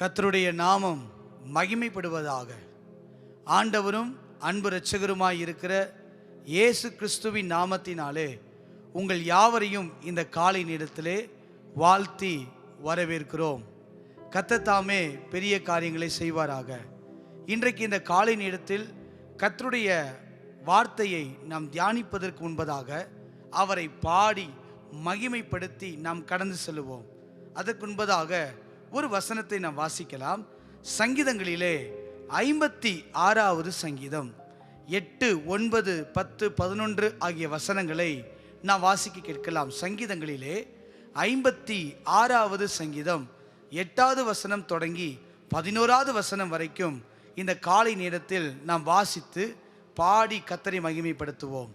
கர்த்தருடைய நாமம் மகிமைப்படுவதாக. ஆண்டவரும் அன்பு இரட்சகருமாய் இருக்கிற இயேசு கிறிஸ்துவின் நாமத்தினாலே உங்கள் யாவரையும் இந்த காலை நேரத்திலே வாழ்த்தி வரவேற்கிறோம். கர்த்தர் தாமே பெரிய காரியங்களை செய்வாராக. இன்றைக்கு இந்த காலை நேரத்தில் கர்த்தருடைய வார்த்தையை நாம் தியானிப்பதற்கு முன்பதாக அவரை பாடி மகிமைப்படுத்தி நாம் கடந்து செல்லுவோம். அதற்கு முன்பதாக ஒரு வசனத்தை நாம் வாசிக்கலாம். சங்கீதங்களிலே 56வது சங்கீதம் 8, 9, 10, 11 ஆகிய வசனங்களை நாம் வாசிக்க கேட்கலாம். சங்கீதங்களிலே 56வது சங்கீதம் 8வது வசனம் தொடங்கி 11வது வசனம் வரைக்கும் இந்த காலை நேரத்தில் நாம் வாசித்து பாடி கர்த்தரை மகிமைப்படுத்துவோம்.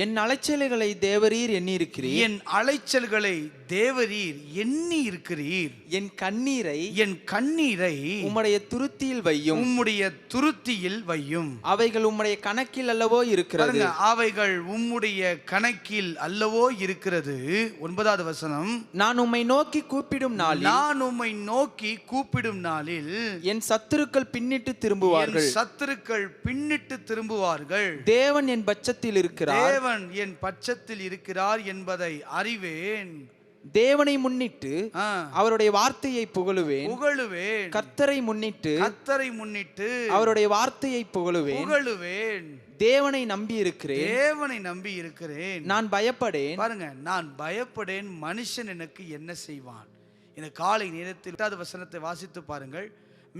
என் அலைச்சல்களை தேவரீர் எண்ணி இருக்கிறீர். என் அலைச்சல்களை தேவரீர் எண்ணி இருக்கிறீர். என் கண்ணீரை உம்முடைய துருத்தியில் வையும். உம்முடைய துருத்தியில் வையும். அவைகள் உம்முடைய கணக்கில் அல்லவோ இருக்கிறது. அவைகள் உம்முடைய கணக்கில் அல்லவோ இருக்கிறது. 9வது வசனம். நான் உம்மை நோக்கி கூப்பிடும் நாளில் என் சத்துருக்கள் பின்னிட்டு திரும்புவார்கள். தேவன் என் பட்சத்தில் இருக்கிறார். தேவன் என் பட்சத்தில் இருக்கிறார் என்பதை அறிவேன். தேவனை முன்னிட்டு அவருடைய வார்த்தையை புகழுவேன். கர்த்தரை முன்னிட்டு அவருடைய வார்த்தையை புகழுவேன். தேவனை நம்பி இருக்கிறேன். நான் பயப்படேன். பாருங்க, நான் பயப்படேன், மனுஷன் எனக்கு என்ன செய்வான். இந்த காலை நேரத்தில் 8வது வசனத்தை வாசித்து பாருங்கள்,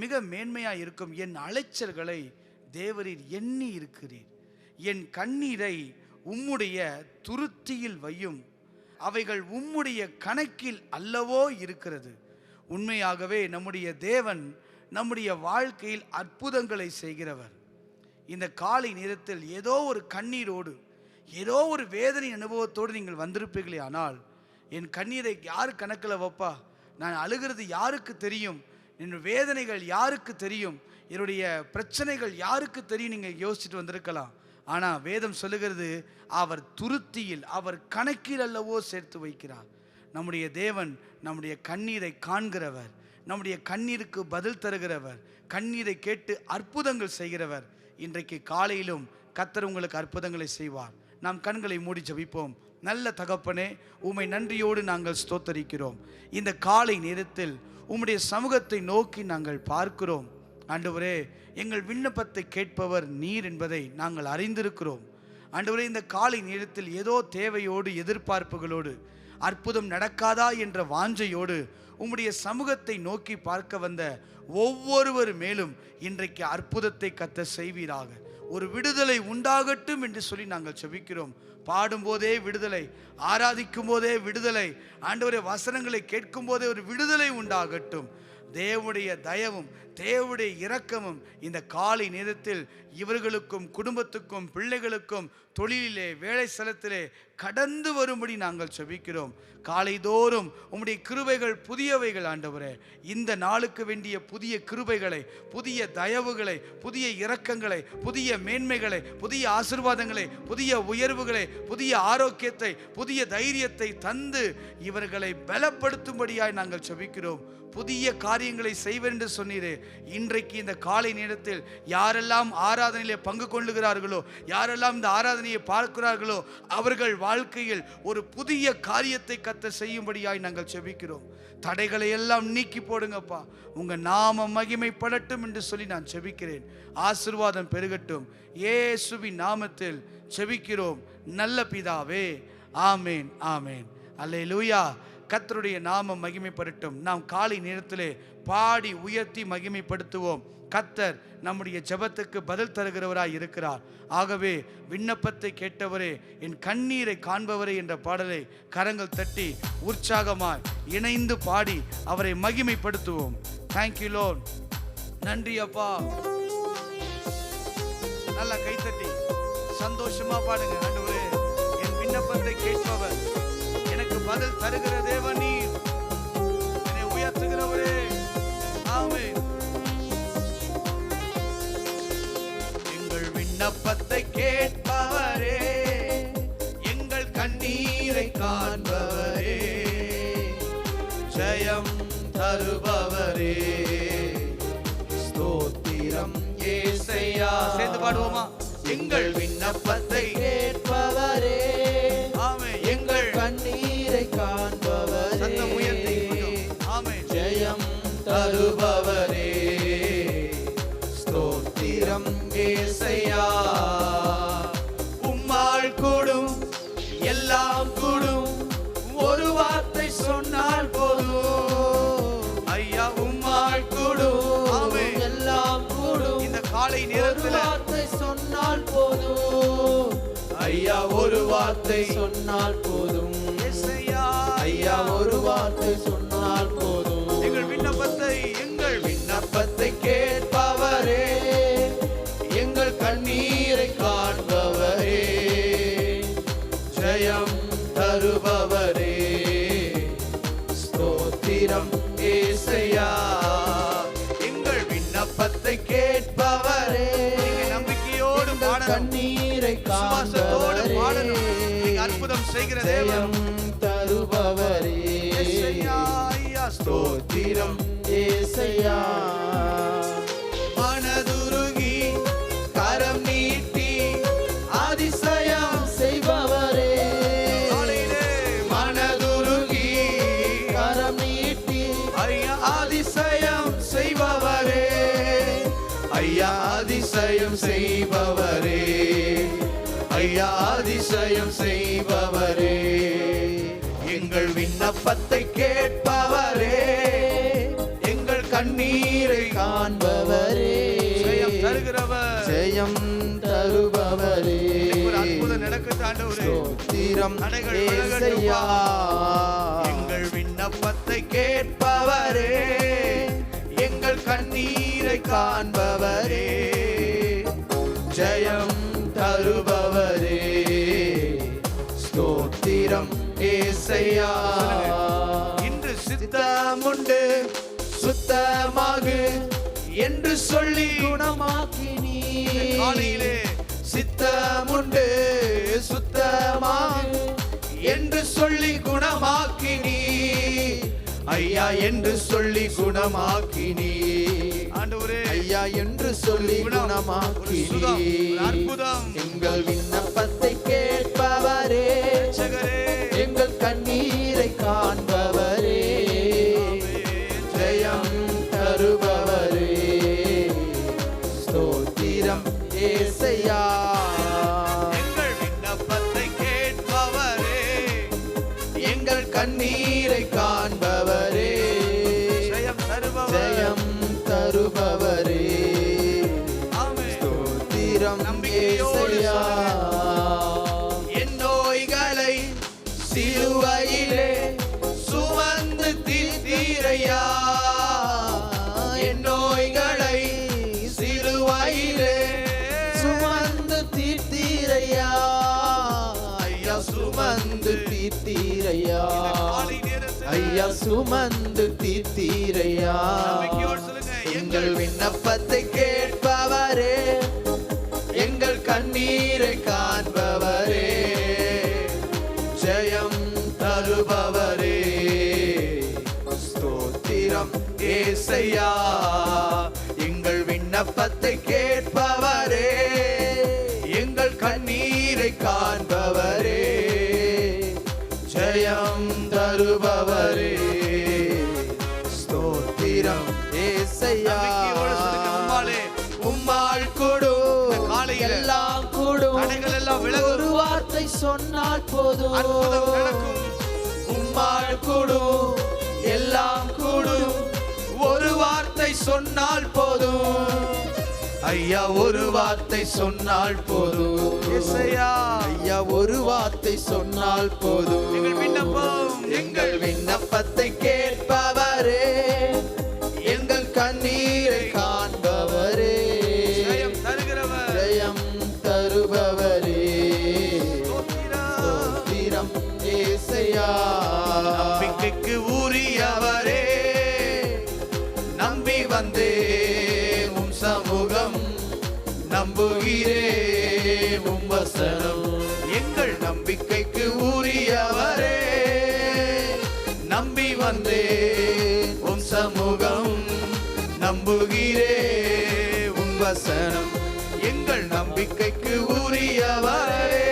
மிக மேன்மையா இருக்கும். என் அலைச்சல்களை தேவரீர் எண்ணி இருக்கிறீர். என் கண்ணீரை உம்முடைய துருத்தியில் வையும். அவைகள் உம்முடைய கணக்கில் அல்லவோ இருக்கிறது. உண்மையாகவே நம்முடைய தேவன் நம்முடைய வாழ்க்கையில் அற்புதங்களை செய்கிறவர். இந்த காலை நேரத்தில் ஏதோ ஒரு கண்ணீரோடு, ஏதோ ஒரு வேதனை அனுபவத்தோடு நீங்கள் வந்திருப்பீர்களே, ஆனால் என் கண்ணீரை யார் கணக்கில் வைப்பா? நான் அழுகிறது யாருக்கு தெரியும்? என் வேதனைகள் யாருக்கு தெரியும்? என்னுடைய பிரச்சனைகள் யாருக்கு தெரியும்? நீங்கள் யோசிச்சுட்டு வந்திருக்கலாம். ஆனால் வேதம் சொல்லுகிறது, அவர் துருத்தியில், அவர் கணக்கில் அல்லவோ சேர்த்து வைக்கிறார். நம்முடைய தேவன் நம்முடைய கண்ணீரை காண்கிறவர், நம்முடைய கண்ணீருக்கு பதில் தருகிறவர், கண்ணீரை கேட்டு அற்புதங்கள் செய்கிறவர். இன்றைக்கு காலையிலும் கர்த்தர் உங்களுக்கு அற்புதங்களை செய்வார். நாம் கண்களை மூடி ஜெபிப்போம். நல்ல தகப்பனே, உம்மை நன்றியோடு நாங்கள் ஸ்தோத்தரிக்கிறோம். இந்த காலை நேரத்தில் உம்முடைய சமூகத்தை நோக்கி நாங்கள் பார்க்கிறோம். ஆண்டவரே, எங்கள் விண்ணப்பத்தை கேட்பவர் நீர் என்பதை நாங்கள் அறிந்திருக்கிறோம். ஆண்டவரே, இந்த காலை நேரத்தில் ஏதோ தேவையோடு, எதிர்பார்ப்புகளோடு, அற்புதம் நடக்காதா என்ற வாஞ்சையோடு உம்முடைய சமூகத்தை நோக்கி பார்க்க வந்த ஒவ்வொருவர் மேலும் இன்றைக்கு அற்புதத்தை கர்த்தர் செய்வீராக. ஒரு விடுதலை உண்டாகட்டும் என்று சொல்லி நாங்கள் ஜெபிக்கிறோம். பாடும்போதே விடுதலை, ஆராதிக்கும் போதே விடுதலை, ஆண்டவரே வசனங்களை கேட்கும் போதே ஒரு விடுதலை உண்டாகட்டும். தேவனுடைய தயவும் தேவனுடைய இரக்கமும் இந்த காலை நேரத்தில் இவர்களுக்கும், குடும்பத்துக்கும், பிள்ளைகளுக்கும், தொழிலிலே, வேலை ஸ்தலத்திலே கடந்து வரும்படி நாங்கள் ஜெபிக்கிறோம். காலைதோறும் உம்முடைய கிருபைகள் புதியவைகள் ஆண்டவரே. இந்த நாளுக்கு வேண்டிய புதிய கிருபைகளை, புதிய தயவுகளை, புதிய இரக்கங்களை, புதிய மேன்மைகளை, புதிய ஆசீர்வாதங்களை, புதிய உயர்வுகளை, புதிய ஆரோக்கியத்தை, புதிய தைரியத்தை தந்து இவர்களை பலப்படுத்தும்படியாய் நாங்கள் ஜெபிக்கிறோம். புதிய காரியங்களை செய்வேன் என்று சொன்னீரே. இன்றைக்கு இந்த காலை நேரத்தில் யாரெல்லாம் ஆராதனையிலே பங்கு கொள்ளுகிறார்களோ, யாரெல்லாம் இந்த ஆராதனையை பார்க்கிறார்களோ, அவர்கள் வாழ்க்கையில் ஒரு புதிய காரியத்தை கர்த்தர் செய்யும்படியாய் நாங்கள் ஜெபிக்கிறோம். தடைகளை எல்லாம் நீக்கி போடுங்கப்பா. உங்க நாமம் மகிமைப்படட்டும் என்று சொல்லி நான் ஜெபிக்கிறேன். ஆசீர்வாதம் பெருகட்டும். இயேசுவின் நாமத்தில் ஜெபிக்கிறோம் நல்ல பிதாவே. ஆமேன், ஆமேன். அல்லேலூயா. கர்த்தருடைய நாமம் மகிமைப்படட்டும். நாம் காலை நேரத்திலே பாடி உயர்த்தி மகிமைப்படுத்துவோம். கர்த்தர் நம்முடைய ஜெபத்துக்கு பதில் தருகிறவராய் இருக்கிறார். ஆகவே விண்ணப்பத்தை கேட்டவரே, என் கண்ணீரை காண்பவரே என்ற பாடலை கரங்கள் தட்டி உற்சாகமாய் இணைந்து பாடி அவரை மகிமைப்படுத்துவோம். Thank you Lord. நன்றி அப்பா. நல்லா கைத்தட்டி சந்தோஷமா பாடுங்க. ஆண்டவரே, என் விண்ணப்பத்தை கேட்பவர், எனக்கு பதில் தருகிற தேவன் நீர், என்னை உயர்த்துகிறவரே. ஆமென். எங்கள் விண்ணப்பத்தை கேட்பவரே, எங்கள் கண்ணீரை காண்பவரே, ஜெயம் தருபவரே, பாடுவோமா? எங்கள் விண்ணப்பத்தை கேட்பவரே, ஆமே எங்கள் கண்ணீரை காண்பவரே, சத்தம் உயர்த்தி ஆமே ஜெயம் தருபவரே, ஸ்தோத்திரம் ஏசையா. உம்மால் கூடும் எல்லாம் கூடும், ஒரு வார்த்தை சொன்னால் போதும் ஐயா. உம்மால் கூடும் ஆமே எல்லாம் கூடும், இந்த காலை ஒரு நேரத்தில் வார்த்தை சொன்னால் போதும் ஐயா, ஒரு வார்த்தை சொன்னால் போதும் இயேசையா, ஐயா, ஒரு வார்த்தை சொன்னால் போதும். எங்கள் விண்ணப்பத்தை கேட்பவரே, எங்கள் கண்ணீரை காண்பவரே, ஜெயம் தருபவரே, ஸ்தோத்திரம் ஏசையா. எங்கள் விண்ணப்பத்தை கேட்பவரே, நீங்க நம்பிக்கையோடு பாடணும், கண்ணீரை விசுவாசத்தோடு காண்பவரே, பாடணும். நீங்க அற்புதம் செய்கிற தேவன் ஜெயம் தருபவரே, இயேசையா, ஐயா, ஸ்தோத்திரம் ஏசையா. மனதுருகி கரம் நீட்டி அதிசயம் செய்பவரே, காலையிலே மனதுருகி கரம் நீட்டி ஐயா அதிசயம் செய்பவரே, ஐயா, அதிசயம் செய்பவரே, ஐயா, அதிசயம் செய்பவரே, எங்கள் விண்ணப்பத்தை கேட்பவரே, எங்கள் கண்ணீரை காண்பவரே, ஜெயம் தருகிறவர், ஜெயம் தருபவரே, ஒரு அற்புதம் நடக்குது ஆண்டவரே. ஸ்தோத்திரம் தடைகள் ஏசையா. எங்கள் விண்ணப்பத்தை கேட்பவரே, எங்கள் கண்ணீரை காண்பவரே, ஜெயம் தருபவரே, ஸ்தோத்திரம் ஏசையா. இன்று சித்தமுண்டு சுத்தமாகு என்று சொல்லி குணமாக்கினீ, காலையிலே சித்தமுண்டு சுத்தமாகு என்று சொல்லி குணமாக்கினீ, ஐயா, என்று சொல்லி குணமாக்கினீ, ஆண்டவரே ஐயா, என்று சொல்லி ஒரு குணமாக்கினீ. சுகம், ஒரு அற்புதம். எங்கள் விண்ணப்பத்தை கேட்பவரே, ரட்சகரே, எங்கள் கண்ணீரை காண்பவரே, ஜெயம் தருபவரே, ஸ்தோத்திரம் ஏசையா. எங்கள் விண்ணப்பத்தை கேட்பவரே, எங்கள் கண்ணீரை காண்பவரே, ஜெயம் தருபவர், ஜெயம் தருபவரே, ஆமே. ஸ்தோத்திரம் நம்பிக்கையோடு ஏசையா. என் நோய்களை சிலுவையிலே சுமந்து தீர்த்தீரையா, என் நோய்களை சிலுவையிலே சுமந்து தீர்த்தீரையா, ஐயா, சுமந்து தீர்த்தீரையா, காலை நேரத்தில் ஐயா, சுமந்து தீர்த்தீரையா. நம்பிக்கையோடு சொல்லுங்க, எங்கள் விண்ணப்பத்தை கேட்பவரே, எங்கள் கண்ணீரை காண்பவரே, ஜெயம் தருபவரே, ஸ்தோத்திரம் ஏசையா. எங்கள் விண்ணப்பத்தை கேட்பவரே, எங்கள் கண்ணீரை காண்பவரே, ஜெயம் தருபவரே, ஸ்தோத்திரம் ஏசையா. நம்பிக்கையோடு சொல்லுங்க, உம்மாலே உம்மால் கூடும், இந்த காலையில எல்லாம் கூடும், தடைகள் எல்லாம் விலகும், ஒரு வார்த்தை சொன்னால் போதும், அற்புதம் நடக்கும். உம்மால் கூடும், எல்லாம் கூடும், ஒரு வார்த்தை சொன்னால் போதும், ஐயா, ஒரு வார்த்தை சொன்னால் போதும், இயேசையா, ஐயா, ஒரு வார்த்தை சொன்னால் போதும். எங்கள் விண்ணப்பம், எங்கள் விண்ணப்பத்தை கேட்பவரே, எங்கள் கண்ணீரை காண்பவரே, ஜெயம் தருகிறவர், ஜெயம் தருபவரே, ஸ்தோத்திரம். ஸ்தோத்திரம் ஏசையா. நம்பிக்கைக்கு உரியவரே, நம்பி வந்தே உம் சமூகம், நம்புகிறே உம் வசனம், எங்கள் நம்பிக்கைக்கு உரியவரே, நம்பி வந்தே உம் சமூகம், நம்புகிறே உம் வசனம், எங்கள் நம்பிக்கைக்கு உரியவரே.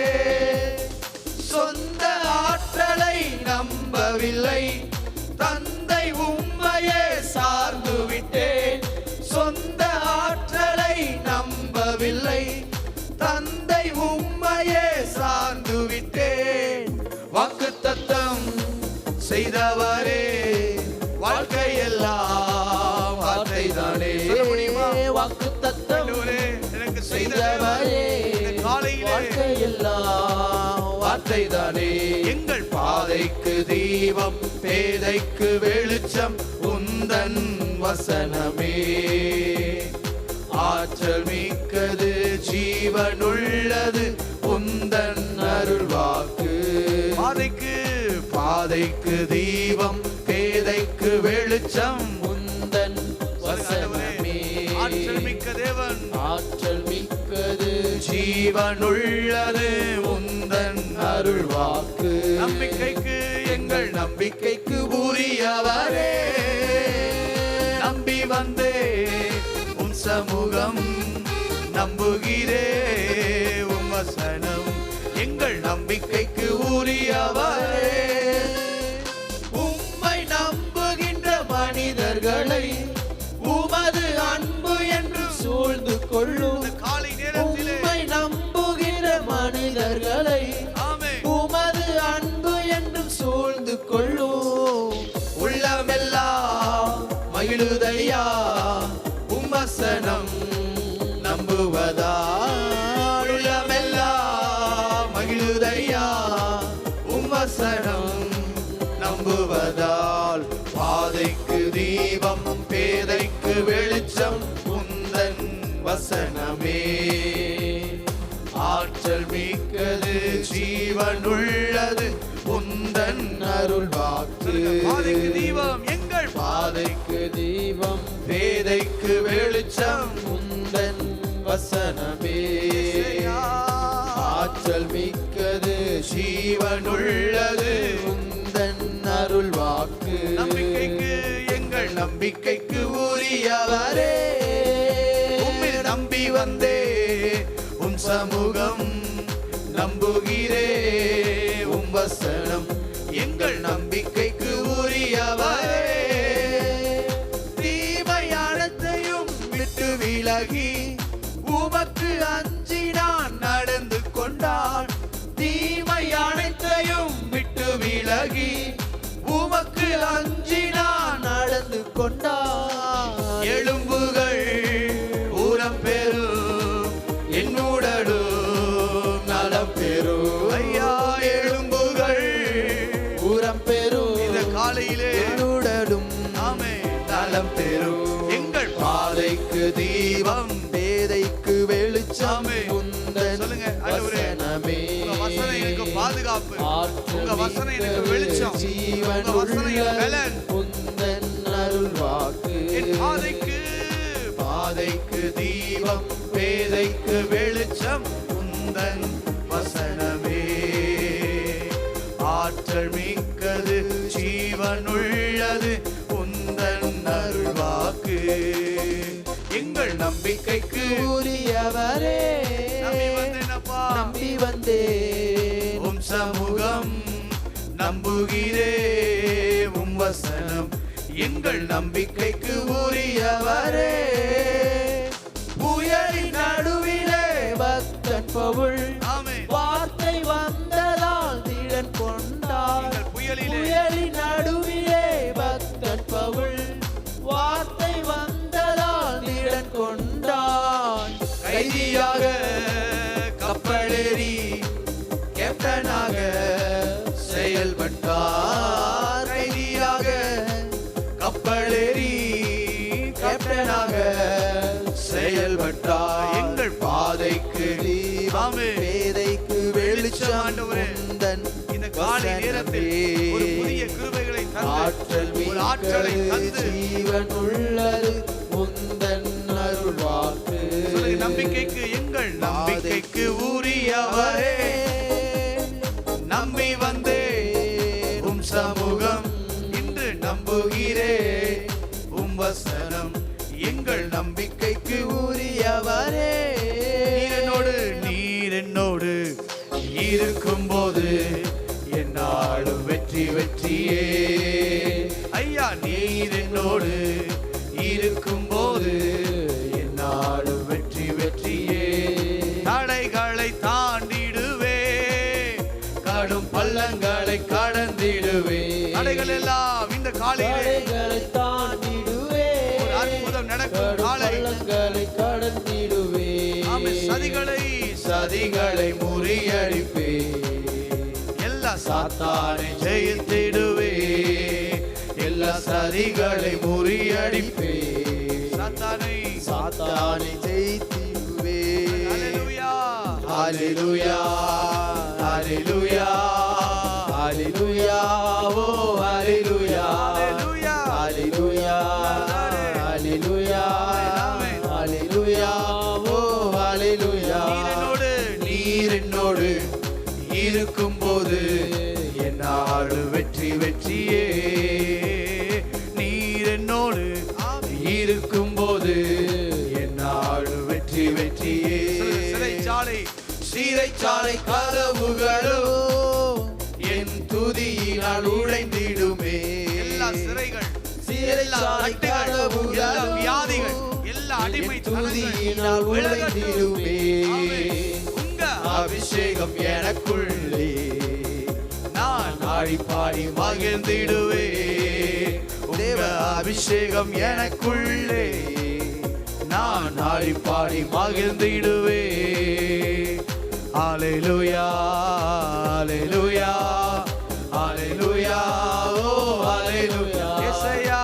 சொந்த ஆற்றலை நம்பவில்லை, தந்தை உம்மையே சார்ந்து விட்டேன். சொந்த ஆற்றலை நம்பவில்லை, தந்தை உம்மையே சார்ந்து விட்டேன். வாக்குத்தத்தம் செய்தவரே, வாழ்க்கையெல்லாம் வார்த்தைதானே. வாக்குத்தத்தம் எனக்கு செய்தவரே, வாழ்க்கையெல்லாம் வார்த்தைதானே. எங்கள் பாதைக்கு தீபம், பேதைக்கு வெளிச்சம் உந்தன் வசனமே. ஆற்றல் மிக்கது, ஜீவனுள்ளது உந்தன் அருள்வாக்கு. பாதைக்கு தீபம், பேதைக்கு வெளிச்சம் உந்தன் வசனமே. ஆற்றல் மிக்க தேவன், ஆற்றல் மிக்கது, ஜீவனுள்ளது உந்தன் அருள்வாக்கு. நம்பிக்கைக்கு எங்கள் நம்பிக்கைக்கு உரியவரே. நம்பி வந்தே உம் சமூகம், நம்புகிறே உம் வசனம். எங்கள் நம்பிக்கைக்கு உரியவரே. உம்மை நம்புகின்ற மனிதர்களை உமது அன்பு என்று சூழ்ந்து கொள்ளும். காலை நேரத்திலே உம்மை நம்புகின்ற மனிதர்களை உமது அன்பு என்று சூழ்ந்து கொள்ளும். உள்ளமெல்லாம் மகிழுதையா உம் வசனம் நம்புவதா. உள்ளமெல்லாம் மகிழுதையா உம் வசனம் நம்புவதால். பாதைக்கு தீபம், பேதைக்கு வெளிச்சம் உந்தன் வசனமே. ஆற்றல் மிக்கது, ஜீவனுள்ளது உந்தன் அருள்வாக்கு. பாதைக்கு தீபம், எங்கள் பாதைக்கு தீபம், பேதைக்கு வெளிச்சம் உந்தன் வசனமே. ஆற்றல் மிக்கது, ஜீவனுள்ளது உந்தன் அருள்வாக்கு. நம்பிக்கைக்கு எங்கள் நம்பிக்கைக்கு உரியவரே. உம்மில் நம்பி வந்தே உம் சமூகம், நம்புகிறே உம் வசனம். எங்கள் நம்பிக்கைக்கு உரியவரே. தீமை அனைத்தையும் விட்டு விலகி உமக்கு அஞ்சி நான் நடந்து கொண்டான். தீமை அனைத்தையும் விட்டு விலகி உமக்கு அஞ்சி நான் நடந்து கொண்டான். எலும்புகள் ஊரம் பெறும், என்னுடலும் நலம் பெறும். ஐயா, எலும்புகள் ஊரம் பெறும், இந்த காலையிலே என்னுடலும் நலம் பெறும். எங்கள் பாதைக்கு தீபம், பேதைக்கு வெளிச்சம் உந்தன் வசனமே. வசனம் எனக்கு பாதுகாப்பு, உங்க வசனம் எனக்கு வெளிச்சம், உங்க வசனம் எனக்கு பலன். உந்தன் அருள்வாக்கு. என் பாதைக்கு தீபம், பேதைக்கு வெளிச்சம் உந்தன் வசனமே. ஆற்றல் மிக்கது, ஜீவனுள்ளது உந்தன் அருள்வாக்கு. எங்கள் நம்பிக்கைக்கு உரியவரே. நம்பி வந்தேன் உம் சமூகம், நம்புகிறே உம் வசனம். எங்கள் நம்பிக்கைக்கு உரியவரே. புயலின் நடுவிலே பக்தன் பவுல், வார்த்தை வந்ததால் திடன் கொண்டார். புயலின் நடுவிலே பக்தன் பவுல், வார்த்தை வந்ததால் திடன் கொண்டான். கைதியாக கப்பலேறி கேப்டனாக செயல்பட்டார். கைதியாக கப்பலேறி கேப்டனாக செயல்பட்டார். எங்கள் பாதைக்கு தீபம், பேதைக்கு வெளிச்சம் உந்தன் இந்த காலை நேரத்தில் ஒரு புதிய கிருபைகளை ஆற்றல் ஆற்றலை தந்து ஜீவன் உள்ளது உந்தன் அருள்வாக்கு. நம்பிக்கைக்கு எங்கள் நம்பிக்கைக்கு உரியவரே. நம்பி வந்தே உம் சமூகம், இன்று நம்புகிறே உம் வசனம். எங்கள் நம்பிக்கைக்கு உரியவரே. போது என்னாலும் வெற்றி வெற்றியே. தடைகளை தாண்டிடுவே, கடும் பள்ளங்களை கடந்திடுவே. தடைகள் எல்லாம் இந்த காலையிலே தடைகளை தாண்டிடுவே. ஒரு அற்புதம் நடக்கும் கடும் காலை. பள்ளங்களை கடந்திடுவே. ஆமென். சதிகளை முறியடிப்பே. எல்லா சாத்தானை ஜெயித்திடுவே. எல்லா சதிகளை முறியடிப்பே. சாத்தானை ஜெயித்திடுவே. ஹல்லேலூயா, ஹல்லேலூயா, ஹல்லேலூயா, ஹல்லேலூயா, ஓ ஹல்லேலூயா, ஹல்லேலூயா, ஹல்லேலூயா, ஹல்லேலூயா, ஹல்லேலூயா, ஓ ஹல்லேலூயா. நீர் என்னோடு இருக்கும்போது என்னாலும் வெற்றி வெற்றியே. நீர் என்னோடு இருக்கும்போது என்னாலும் வெற்றி வெற்றியே. சிறைச்சாலை கதவுகளோ என் துதியினால் உடைந்திடுமே. எல்லா சிறைகள், எல்லா சிறைச்சாலை கட்டுகள், எல்லா கதவுகளோ வியாதிகள், எல்லா அடிமை துதியினால் உடைந்திடுமே. உங்க அபிஷேகம் எனக்குள்ளே நான் ஆடி பாடி மகிழ்ந்திடுவே. தேவ அபிஷேகம் எனக்குள்ளே நான் ஆடி பாடி மகிழ்ந்திடுவே. ஹல்லேலூயா, ஹல்லேலூயா, ஹல்லேலூயா, ஓ ஹல்லேலூயா. இயேசையா,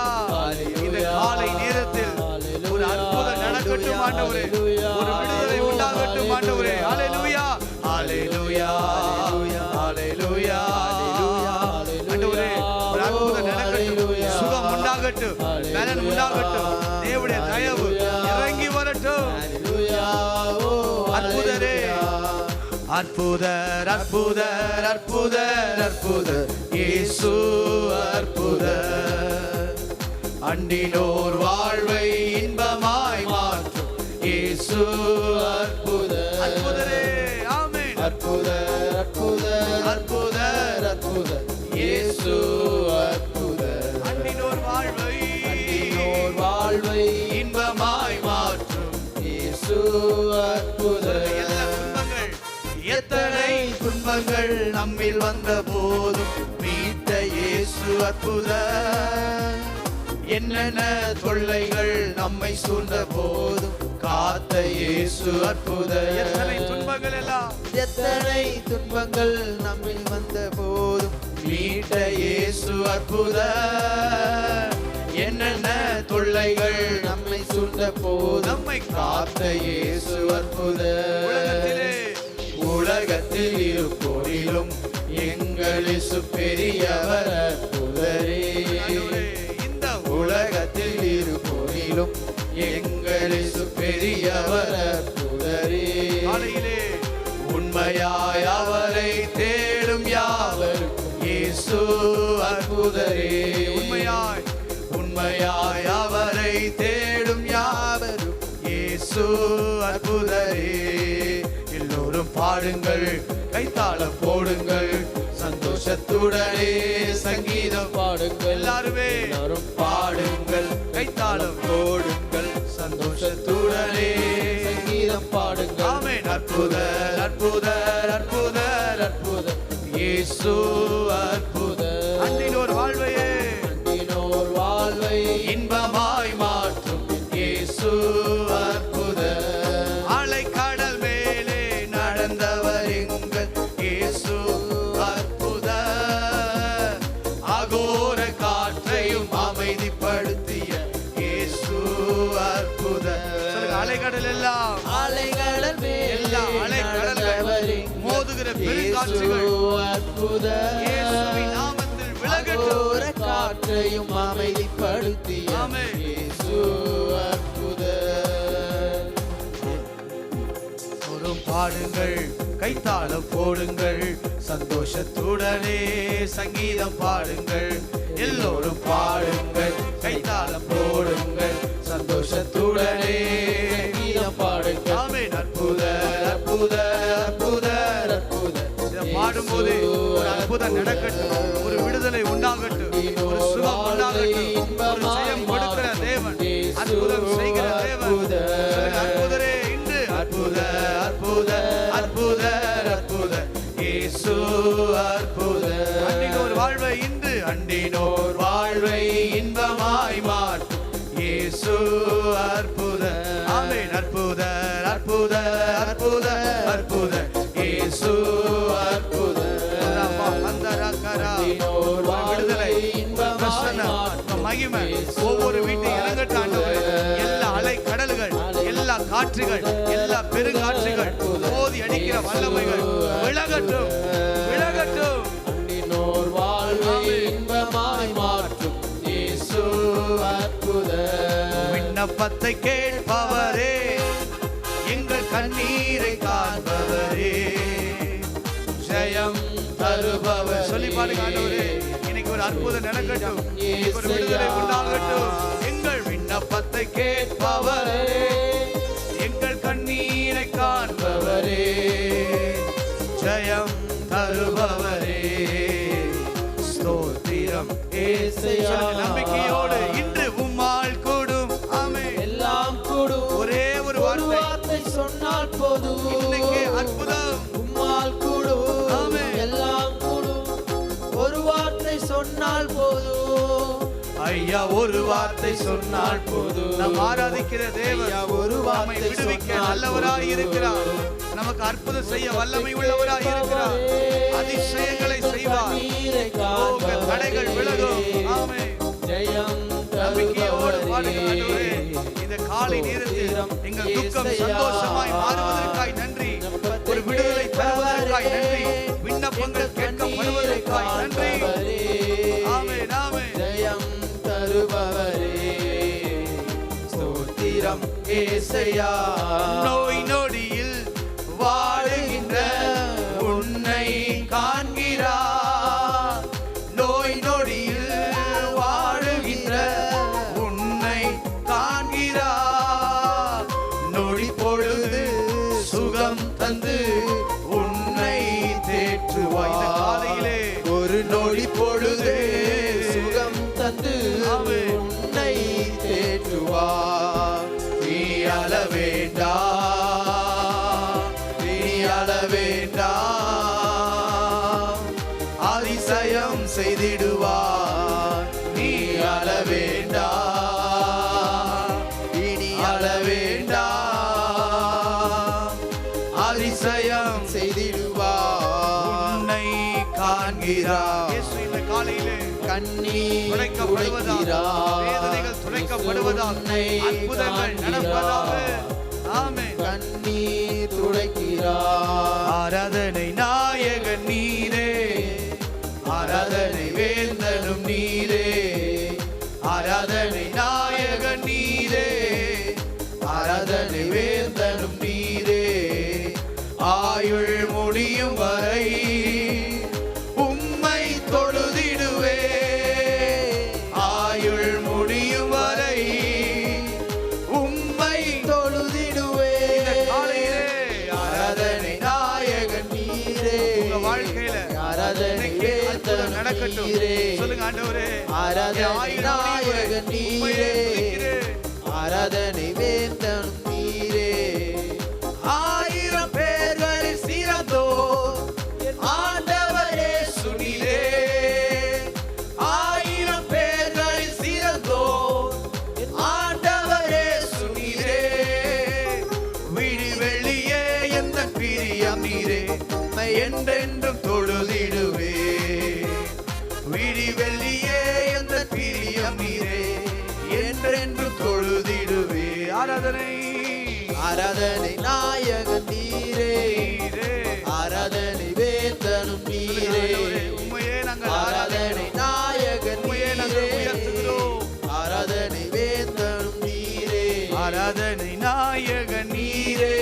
இந்த காலை நேரத்தில் ஒரு அற்புதம் நடக்கட்டும் ஆண்டவரே, ஒரு விடுதலை உண்டாகட்டும் ஆண்டவரே. ஹல்லேலூயா, ஹல்லேலூயா, ஹல்லேலூயா, ஆண்டவரே, ஒரு அற்புதம் நடக்கட்டும், சுகம் உண்டாகட்டும், பலன் உண்டாகட்டும், தேவனுடைய தயவு இறங்கி வரட்டும். அற்புதரே, அற்புதர், அற்புதர், அற்புதர், அற்புதர், இயேசு அற்புதர். அண்டினோர் வாழ்வை இன்பமாய் மாற்றும் இயேசு அற்புதர். அற்புதரே, ஆமென். அற்புதர், அற்புதர், அற்புதர், அற்புதர், இயேசு அற்புதர். அண்டினோர் வாழ்வை வாழ்வை இன்பமாய் மாற்றும் இயேசு அற்புதர். எல்லா துன்பங்கள், எத்தனை துன்பங்கள் நம்மில் வந்த போதும் மீட்ட இயேசு அற்புதர். என்னென்ன தொல்லைகள் நம்மை சூழ்ந்த போதும் காத்த இயேசு அற்புதர். எத்தனை துன்பங்கள் எல்லாம், எத்தனை துன்பங்கள் நம்மில் வந்த போதும் மீட்ட இயேசு அற்புதர். என்னென்ன தொல்லைகள் நம்மை சூழ்ந்த போதும் நம்மை காத்த இயேசு அற்புதர். உலகத்திலே உலகத்தில் இருப்போரிலும் எங்கள் இயேசு பெரியவர் அற்புதரே. ஆண்டவரே, இந்த உலகத்தில் இருப்போரிலும் எங்கள் இயேசு பெரியவர் அற்புதரே. காலையிலே உண்மையாய் அவரை தேடும் யாவருக்கும் இயேசு அற்புதரே. உண்மையாய் உண்மையாய் அவரை தேடும் யாவருக்கும் இயேசு அற்புதரே. எல்லோரும் பாடுங்கள், கைத்தாளம் போடுங்கள், சந்தோஷத்துடனே சங்கீதம் பாடுங்கள். எல்லாருமே எல்லாரும் பாடுங்கள், கைத்தாளம் போடுங்கள், சந்தோஷத்துடனே சங்கீதம் பாடுங்கள். ஆமென். அற்புதர், அற்புதர், அற்புதர், அற்புதர், இயேசு அற்புதர். அண்டினோர் வாழ்வையே அண்டினோர் வாழ்வை இன்பமாய் மாற்றும் இயேசு அற்புதர். அலை கடல் மேலே நடந்தவர் எங்கள் இயேசு அற்புதர். அகோர காற்றையும் அமைதிப்படுத்திய இயேசு அற்புதர். அலைக்கடல் எல்லாம், அலைகடல் எல்லா அலைக்கடல்கள் மோதுகிற பெருங்காற்றுகள் அற்புதர். இயேசுவின் நாமத்தில் விலகட்டும். அகோர காற்றையும் அமைதிப்படுத்திய ஆமென். இயேசு அற்புதர். ஒரு பாடுங்கள், கைத்தாளம் போடுங்கள், சந்தோஷத்துடனே சங்கீதம் பாடுங்கள். எல்லோரும் பாடுங்கள், கைத்தாளம் போடுங்கள், சந்தோஷத்துடனே சங்கீதம் பாடுங்கள். ஆமென். அற்புதர், அற்புதர், அற்புதர், அற்புதர். இதை பாடும்போது ஒரு அற்புதம் நடக்கட்டும், ஒரு விடுதலை உண்டாகட்டும், ஒரு சுகம் உண்டாகட்டும். ஒரு ஜெயம் கொடுக்கிற தேவன், அற்புதம் செய்கிற அற்புதர். ஆமென். அற்புதர், அற்புதர், அற்புதர், அற்புதர். இயேசு அற்புதர். விடுதலை, பிரசன்னம், மகிமை ஒவ்வொரு வீட்டையும் இறங்கட்டும் ஆண்டவரே. எல்லா அலை கடல்கள், எல்லா காற்றுகள், எல்லா பெருங்காற்றுகள், மோதி அடிக்கிற வல்லமைகள் விலகட்டும், விலகட்டும். அண்டினோர் வாழ்வை இன்பமாய் மாற்றும் இயேசு அற்புதர். விண்ணப்பத்தை கேட்பவரே, எங்கள் கண்ணீரை காண்பவரே, ஜெயம் தருபவர். சொல்லி பாருங்க ஆண்டவரே. இன்னைக்கு ஒரு அற்புதம் நடக்கட்டும், இன்னைக்கு ஒரு விடுதலை உண்டாகட்டும். எங்கள் விண்ணப்பத்தை கேட்பவரே, எங்கள் கண்ணீரை காண்பவரே, ஜெயம் தருபவரே, ஸ்தோத்திரம் ஏசையா. சொல்லுங்க நம்பிக்கையோடு. இன்று உம்மால் கூடும். ஆமென். எல்லாம் கூடும். ஒரே ஒரு வார்த்தை சொன்னால் போதும். இன்னைக்கு அற்புதம். உம்மால் கூடும். ஆமென். எல்லாம் கூடும். ஒரு வார்த்தை சொன்னால் போதும். ஐயா ஒரு வார்த்தை சொன்னால் போதும். நாம் ஆராதிக்கிற தேவன் ஒரு நம்மை வார்த்தை விடுவிக்க சொன்னால் நல்லவராய் இருக்கிறார். நமக்கு அற்புதம் செய்ய வல்லமை உள்ளவராய் இருக்கிறார். அதிசயங்களை செய்வார். உங்கள் தடைகள் விலகும். ஆமென். ஜெயம் நம்பிக்கையோடு பாடுங்க ஆண்டவரே. இந்த காலை நேரத்தில் எங்கள் துக்கம் சந்தோஷமாய் மாறுவதற்காய் நன்றி. ஒரு விடுதலை தருவதற்காய் நன்றி. விண்ணப்பங்கள் கேட்கப்படுவதற்காய் நன்றி. ஆமென், ஆமென். ஜெயம் தருபவரே, ஸ்தோத்திரம் ஏசையா. நோய் நொடியில் வாழுகின்ற உன்னை காண்கிறார். நோய் நொடியில் வாழுகின்ற உன்னை காண்கிறார். நொடி பொழுது சுகம் தந்து உன்னை தேற்றுவாய். இந்த காலையிலே ஒரு நொடி பொழுது சுகம் தந்து உன்னை தேற்றுவார். நீ அழ வேண்டாம், நீ அழ வேண்டாம், அதிசயம் செய்திடுவார். நீ அழ வேண்டாம், இனி அழ வேண்டாம், அதிசயம் செய்திடுவார். உன்னை காண்கிறார். இயேசு இந்த காலையிலே கண்ணீர் துடைக்கப்படுவதால், துடைக்கிறார். வேதனைகள் துடைக்கப்படுவதால், அற்புதங்கள் நடப்பதாக. ஆமென். கண்ணீர் துடைக்கிறார். ஆராதனை நாயகன் நீரே, ஆராதனை வேந்தனும் நீரே, ஆராதனை நாயகன் நீரே, ஆராதனை வேந்தனும் நீரே. ஆயுள் முடியும் வரை உம்மை தொழுதிடுவே. ஆயுள் முடியும் வரை உம்மை தொழுதிடுவே. காலையிலே ஆராதனை நாயகன் நீரே. உங்க வாழ்க்கையில ஆராதனை இன்னைக்கு அற்புதம் நடக்கட்டும். சொல்லுங்க ஆண்டவரே. ஆராதனை என் நாயகன் உம்மையே நீரே. துதிக்கிறேன். ஆராதனை வேந்தனும் நீரே. 1000 பேர்களில் சிறந்தோர் ஆண்டவரே சுனிலே. 1000 பேர்களில் சிறந்தோர் ஆண்டவரே சுனிலே. விழி வெளியே எந்த பிரியம் நீரே, என்றென்றும் தொழுதிடுவே. விழி வெளியே எந்த பிரியம் நீரே, என்றென்றும் தொழுதிடுவே. ஆராதனை ஆராதனை நாயகன் நீரே. நீரே. ஆராதனை வேந்தனும் நீரே. உம்மையே நாங்கள் ஆராதனை நாயகன் உம்மையே நாங்கள் நீரே. உயர்த்துகிறோம். ஆராதனை வேந்தனும் நீரே. ஆராதனை நாயகன் நீரே.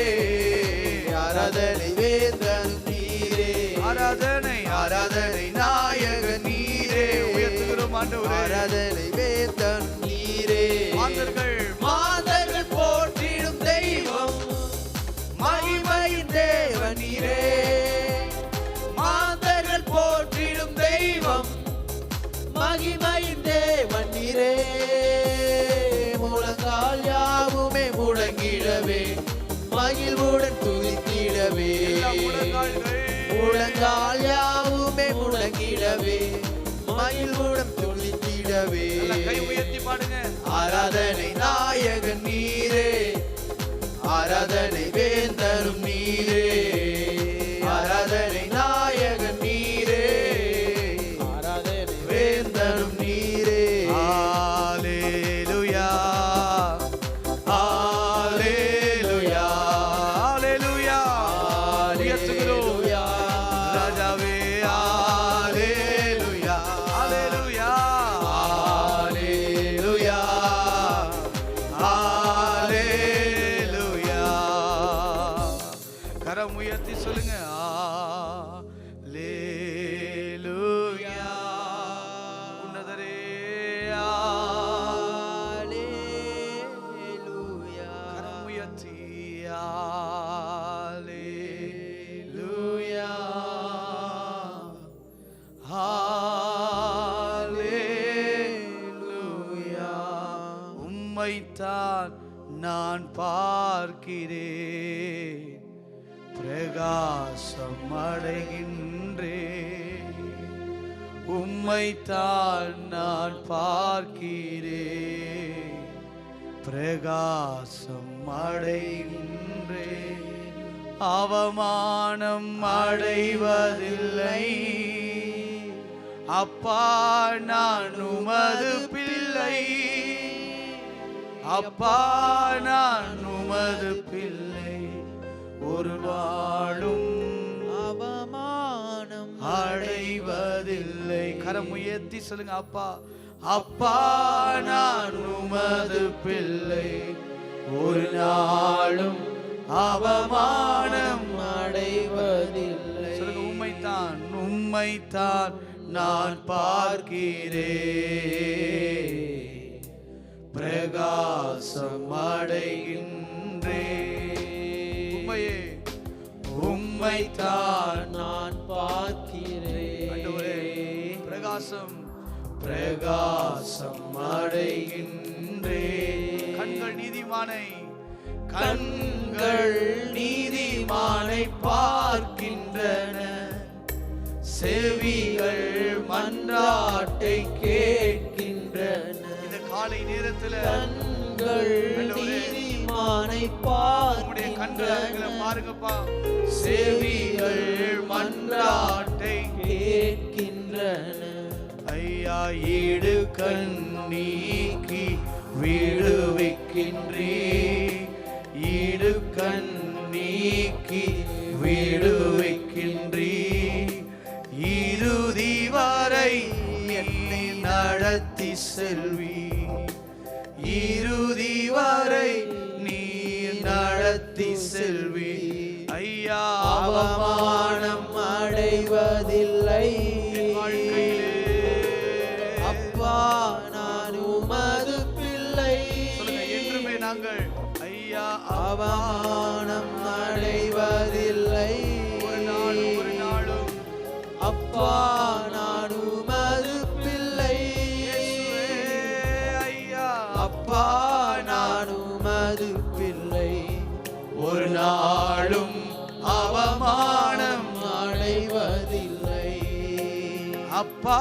ஆராதனை வேந்தனும் நீரே. ஆராதனை ஆராதனை நாயகன் நீரே. உயர்த்துகிறோம் ஆண்டவரே. ஆராதனை வேந்தனும் நீரே. மாந்தர்கள் மாதர்கள் போற்றிடும் தெய்வம் மகிமையின் தேவன் நீரே. மாந்தர்கள் போற்றிடும் தெய்வம் மகிமையின் தேவன் நீரே. முழங்கால் யாவுமே முழங்கிடவே, மகிழ்வுடன் துதித்திடவே. முழங்கால் யாவுமே முழங்கிடவே, மகிழ்வுடன் துதித்திடவே. ராஜாவே கை உயர்த்தி பாடுங்க. ஆராதனை நாயகன் நீரே, ஆராதனை வேந்தரும் நீரே, ஆராதனை நாயகன் நீரே, ஆராதனை வேந்தரும் நீரே. ஹalleluya ஹalleluya ஹalleluya உயர்த்துகிறோம் ராஜாவே. ஹalleluya ஹalleluya ஹalleluya ஹalleluya. கரம் உயர்த்தி சொல்லுங்க. ஹalleluya உன்னதரே. ஹalleluya கரம் உயர்த்தி. ஹalleluya ஹalleluya. உம்மைத்தான் நான் பார்க்கிறேன், பிரகாசம் அடைகின்றேன். உம்மைத்தான் நான் பார்க்கிறேன், பிரகாசம் அடைகின்றேன். அவமானம் அடைவதில்லை அப்பா, நான் உமது பிள்ளை. அப்பா நான் உமது பிள்ளை, ஒரு நாளும் அவமானம் அடைவதில்லை. கரம் உயர்த்தி சொல்லுங்க. அப்பா அப்பா நான் உமது பிள்ளை, ஒரு நாளும் அவமானம் அடைவதில்லை. சொல்லுங்க. உம்மைத்தான் உம்மைத்தான் நான் பார்க்கிறேன், பிரகாசம் அடைகின்றேன். உம்மையே உம்மைத்தான் நான் பார்க்கிறேன், ஆண்டவரே, பிரகாசம் பிரகாசம் அடைகின்றேன். கண்கள் நீதிமானை கண்கள் நீதிமானை பார்க்கின்றன, செவிகள் மன்றாட்டை கேட்கின்றன. இந்த காலை நேரத்தில் கண்கள் நீதிமானை பார்க்கின்றன, பாருங்கப்பா. செவிகள் மன்றாட்டை கேட்கின்றன. ஐயா ஈடு கண் நீக்கி விடுவிக்கின்றே, ஈடு கண் நீக்கி விடுவிக்கின்றே. இறுதி வரை என்னை நடத்தி செல்வி, இறுதி வரை நீ நடத்தி செல்வி. ஐயா அவமானம் அடைவதில்லை அப்பா, நான் உமது பிள்ளை. என்றுமே நாங்கள் ஐயா அவமானம் அடைவதில்லை ஒரு நாளும் அப்பா, நான் உமது பிள்ளை. ஐயா அப்பா, நான் உமது பிள்ளை, ஒரு நாளும் அவமானம் அடைவதில்லை. அப்பா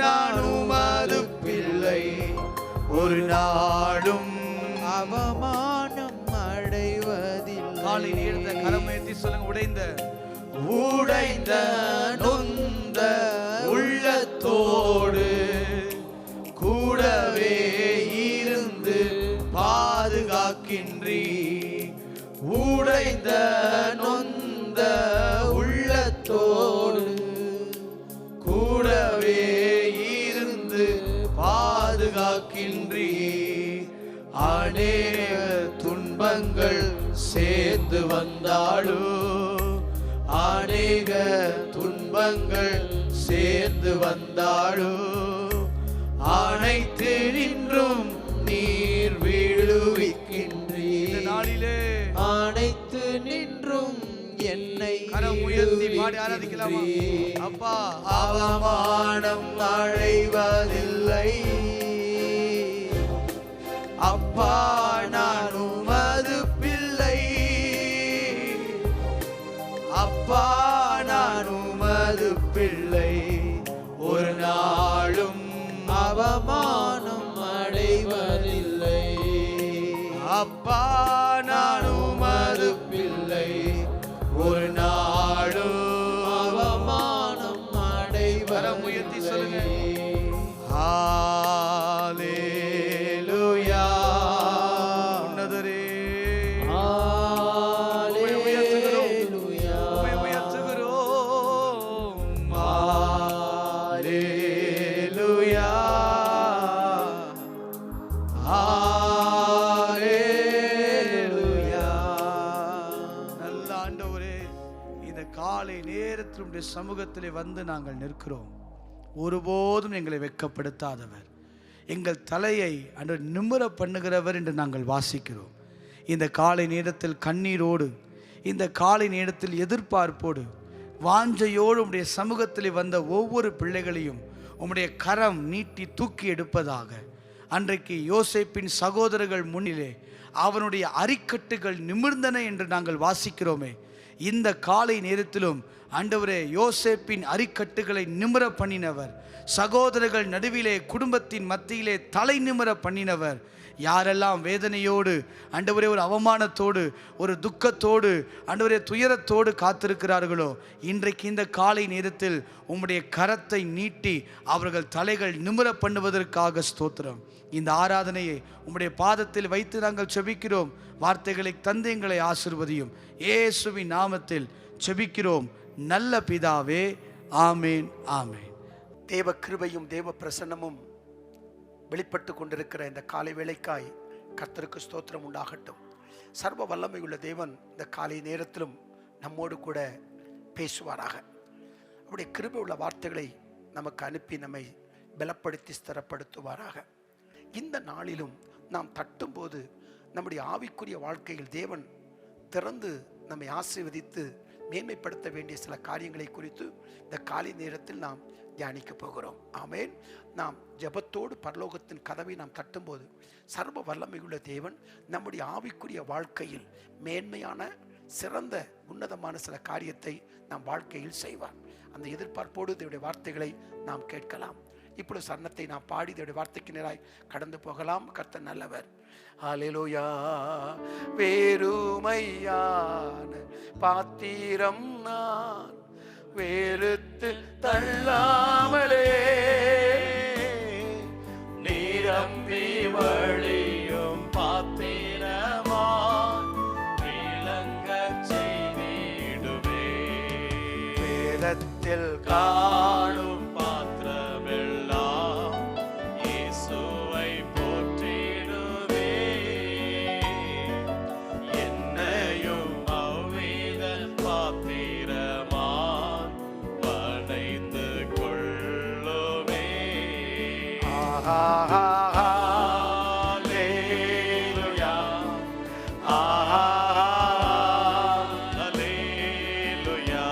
நான் உமது பிள்ளை, ஒரு நாளும் அவமானம் அடைவதில்லை. காலை நீர்ந்த கரமேத்தி சொல்லுங்க. உடைந்த உடைந்த நொந்த உள்ளத்தோடு கூடவே இருந்து பாதுகாக்கின்றீ. உடைந்த நொந்த உள்ளத்தோடு கூடவே இருந்து பாதுகாக்கின்றீ. அநேக துன்பங்கள் சேர்ந்து வந்தாளோ, அநேக துன்பங்கள் சேர்ந்து வந்தாளோ, அனைத்து நின்றும் நீர் விடுவிக்கின்றீர். நாளிலே அனைத்து நின்றும் என்னை கரம் உயர்த்தி பாடி ஆராதிக்கலாமா? அப்பா அவமானம் அடைவதில்லை அப்பா, நான் உமது பிள்ளை. அப்பா, நான் உமது பிள்ளை, ஒரு நாளும் அவமானம் அப்பா நான் உமது பிள்ளை ஒரு நாளும் அவமானம் கரம் உயர்த்தி சொல்லுங்க. அடைவதில்லை. ஹல்லேலூயா. உன்னதரே உம்மை உயர்த்துகிறோம். உம்மை உயர்த்துகிறோம். ஹல்லேலூயா. ஹல்லேலூயா. நல்ல ஆண்டவரே, இந்த காலை நேரத்தில் உம்முடைய சமூகத்திலே வந்து நாங்கள் நிற்கிறோம். ஒருபோதும் எங்களை வெட்கப்படுத்தாதவர், எங்கள் தலையை அன்று நிமிர பண்ணுகிறவர் என்று நாங்கள் வாசிக்கிறோம். இந்த காலை நேரத்தில் கண்ணீரோடு, இந்த காலை நேரத்தில் எதிர்பார்ப்போடு, வாஞ்சையோடு உம்முடைய சமூகத்தில் வந்த ஒவ்வொரு பிள்ளைகளையும் உம்முடைய கரம் நீட்டி தூக்கி எடுப்பதாக. அன்றைக்கு யோசேப்பின் சகோதரர்கள் முன்னிலே அவனுடைய அரிக்கட்டுகள் நிமிர்ந்தன என்று நாங்கள் வாசிக்கிறோமே. இந்த காலை நேரத்திலும் ஆண்டவரே, யோசேப்பின் அரிக்கட்டுகளை நிமிர பண்ணினவர், சகோதரர்கள் நடுவிலே குடும்பத்தின் மத்தியிலே தலை நிமிர பண்ணினவர். யாரெல்லாம் வேதனையோடு ஆண்டவரே, ஒரு அவமானத்தோடு, ஒரு துக்கத்தோடு, ஆண்டவரே துயரத்தோடு காத்திருக்கிறார்களோ, இன்றைக்கு இந்த காலை நேரத்தில் உம்முடைய கரத்தை நீட்டி அவர்கள் தலைகள் நிமிர பண்ணுவதற்காக ஸ்தோத்திரம். இந்த ஆராதனையை உம்முடைய பாதத்தில் வைத்து நாங்கள் செபிக்கிறோம். வார்த்தைகளை தந்து எங்களை ஆசீர்வதியும். இயேசுவின் நாமத்தில் செபிக்கிறோம் நல்ல பிதாவே, ஆமேன், ஆமேன். தேவ கிருபையும் தேவ பிரசன்னமும் வெளிப்பட்டு கொண்டிருக்கிற இந்த காலை வேளைக்காய் கர்த்தருக்கு ஸ்தோத்திரம் உண்டாகட்டும். சர்வ வல்லமையுள்ள தேவன் இந்த காலை நேரத்திலும் நம்மோடு கூட பேசுவாராக. அவருடைய கிருபை உள்ள வார்த்தைகளை நமக்கு அனுப்பி நம்மை பலப்படுத்தி ஸ்திரப்படுத்துவாராக. இந்த நாளிலும் நாம் தட்டும்போது நம்முடைய ஆவிக்குரிய வாழ்க்கையில் தேவன் திறந்து நம்மை ஆசீர்வதித்து மேன்மைப்படுத்த வேண்டிய சில காரியங்களை குறித்து இந்த காலை நேரத்தில் நாம் தியானிக்க போகிறோம். ஆமேன். நாம் ஜெபத்தோடு பரலோகத்தின் கதவை நாம் தட்டும்போது சர்வ வல்லமையுள்ள தேவன் நம்முடைய ஆவிக்குரிய வாழ்க்கையில் மேன்மையான சிறந்த உன்னதமான சில காரியத்தை நம் வாழ்க்கையில் செய்வார். அந்த எதிர்பார்ப்போடு தேவனுடைய வார்த்தைகளை நாம் கேட்கலாம். இப்பொழுது சரணத்தை நாம் பாடி தேவனுடைய வார்த்தைக்கு நேராய் கடந்து போகலாம். கர்த்தர் நல்லவர். ஹல்லேலூயா. வேறுமையான பாத்திரம் நான் வெறுத்து தள்ளாமலே நிரம்பி வழியும் பாத்திரமா விளங்க செய்திடுவே. வேதத்தில் காணும் பாத்திரமெல்லாம் இயேசுவை போற்றிடுவே. என்னையும் அவ்வித பாத்திரமான் வளைந்து கொள்ளுவே. ஹல்லேலூயா. ஹல்லேலூயா. ஹல்லேலூயா.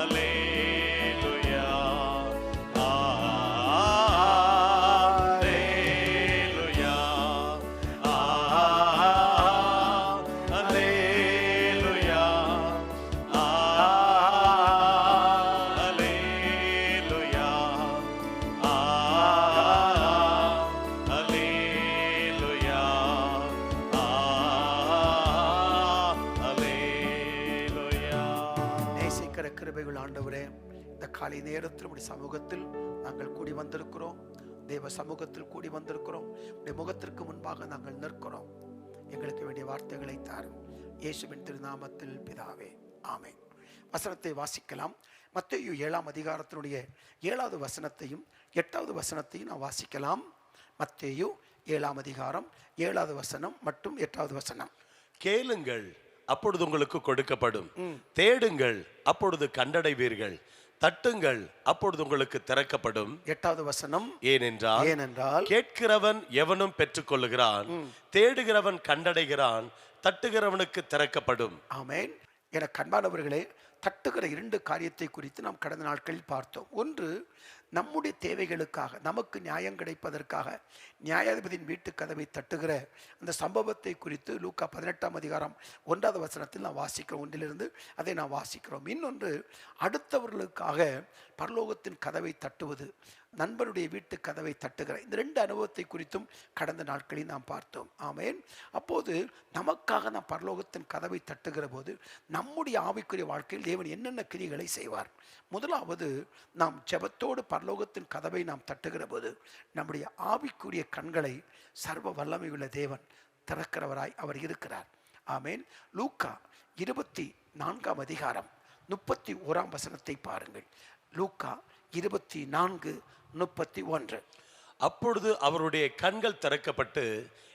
ஹல்லேலூயா. ஹல்லேலூயா. ஹல்லேலூயா. ஹல்லேலூயா. ஹல்லேலூயா. நேசிக்கிற கிருபைகள் ஆண்டவரே, இந்த காலை நேரத்தில் உடைய சமூகத்தில் நாங்கள் கூடி வந்திருக்கிறோம். தேவ சமூகத்தில் கூடி வந்திருக்கிறோம். உடைய முகத்திற்கு முன்பாக நாங்கள் நிற்கிறோம். எங்களுக்கு வேண்டிய வார்த்தைகளை தாரும். இயேசுவின் திருநாமத்தில் பிதாவே, ஆமென். வசனத்தை வாசிக்கலாம். மத்தேயு 7ஆம் அதிகாரத்தினுடைய 7வது வசனத்தையும் 8வது வசனத்தையும் நாம் வாசிக்கலாம். மத்தேயு 7ஆம் அதிகாரம் 7வது வசனம் மற்றும் 8வது வசனம். கேளுங்கள், அப்பொழுது உங்களுக்கு கொடுக்கப்படும். தேடுங்கள், அப்பொழுது கண்டடைவீர்கள். தட்டுங்கள், அப்பொழுது உங்களுக்கு திறக்கப்படும். 8வது வசனம். ஏனென்றால் கேட்கிறவன் எவனும் பெற்றுக்கொள்ளுகிறான், தேடுகிறவன் கண்டடைகிறான், தட்டுகிறவனுக்கு திறக்கப்படும். ஆமென். என கண்பானவர்களே, தட்டுகிற 2 காரியத்தை குறித்து நாம் கடந்த நாட்களில் பார்த்தோம். ஒன்று, நம்முடைய தேவைகளுக்காக, நமக்கு நியாயம் கிடைப்பதற்காக நியாயாதிபதியின் வீட்டு கதவை தட்டுகிற அந்த சம்பவத்தை குறித்து லூக்கா 18ஆம் அதிகாரம் 1வது வசனத்தில் நாம் வாசிக்கிறோம். 1லிருந்து அதை நாம் வாசிக்கிறோம். இன்னொன்று, அடுத்தவர்களுக்காக பரலோகத்தின் கதவை தட்டுவது. நண்பருடைய வீட்டு கதவை தட்டுகிறார். இந்த 2 அனுபவத்தை குறித்தும் கடந்த நாட்களில் நாம் பார்த்தோம். ஆமென். அப்போது நமக்காக நாம் பரலோகத்தின் கதவை தட்டுகிற போது நம்முடைய ஆவிக்குரிய வாழ்க்கையில் தேவன் என்னென்ன கிரியைகளை செய்வார்? முதலாவது, நாம் ஜெபத்தோடு பரலோகத்தின் கதவை நாம் தட்டுகிற போது நம்முடைய ஆவிக்குரிய கண்களை சர்வ வல்லமையுள்ள தேவன் திறக்கிறவராய் அவர் இருக்கிறார். ஆமென். லூக்கா 24 அதிகாரம் 31 வசனத்தை பாருங்கள். லூக்கா 24:31. அப்பொழுது அவருடைய கண்கள் திறக்கப்பட்டு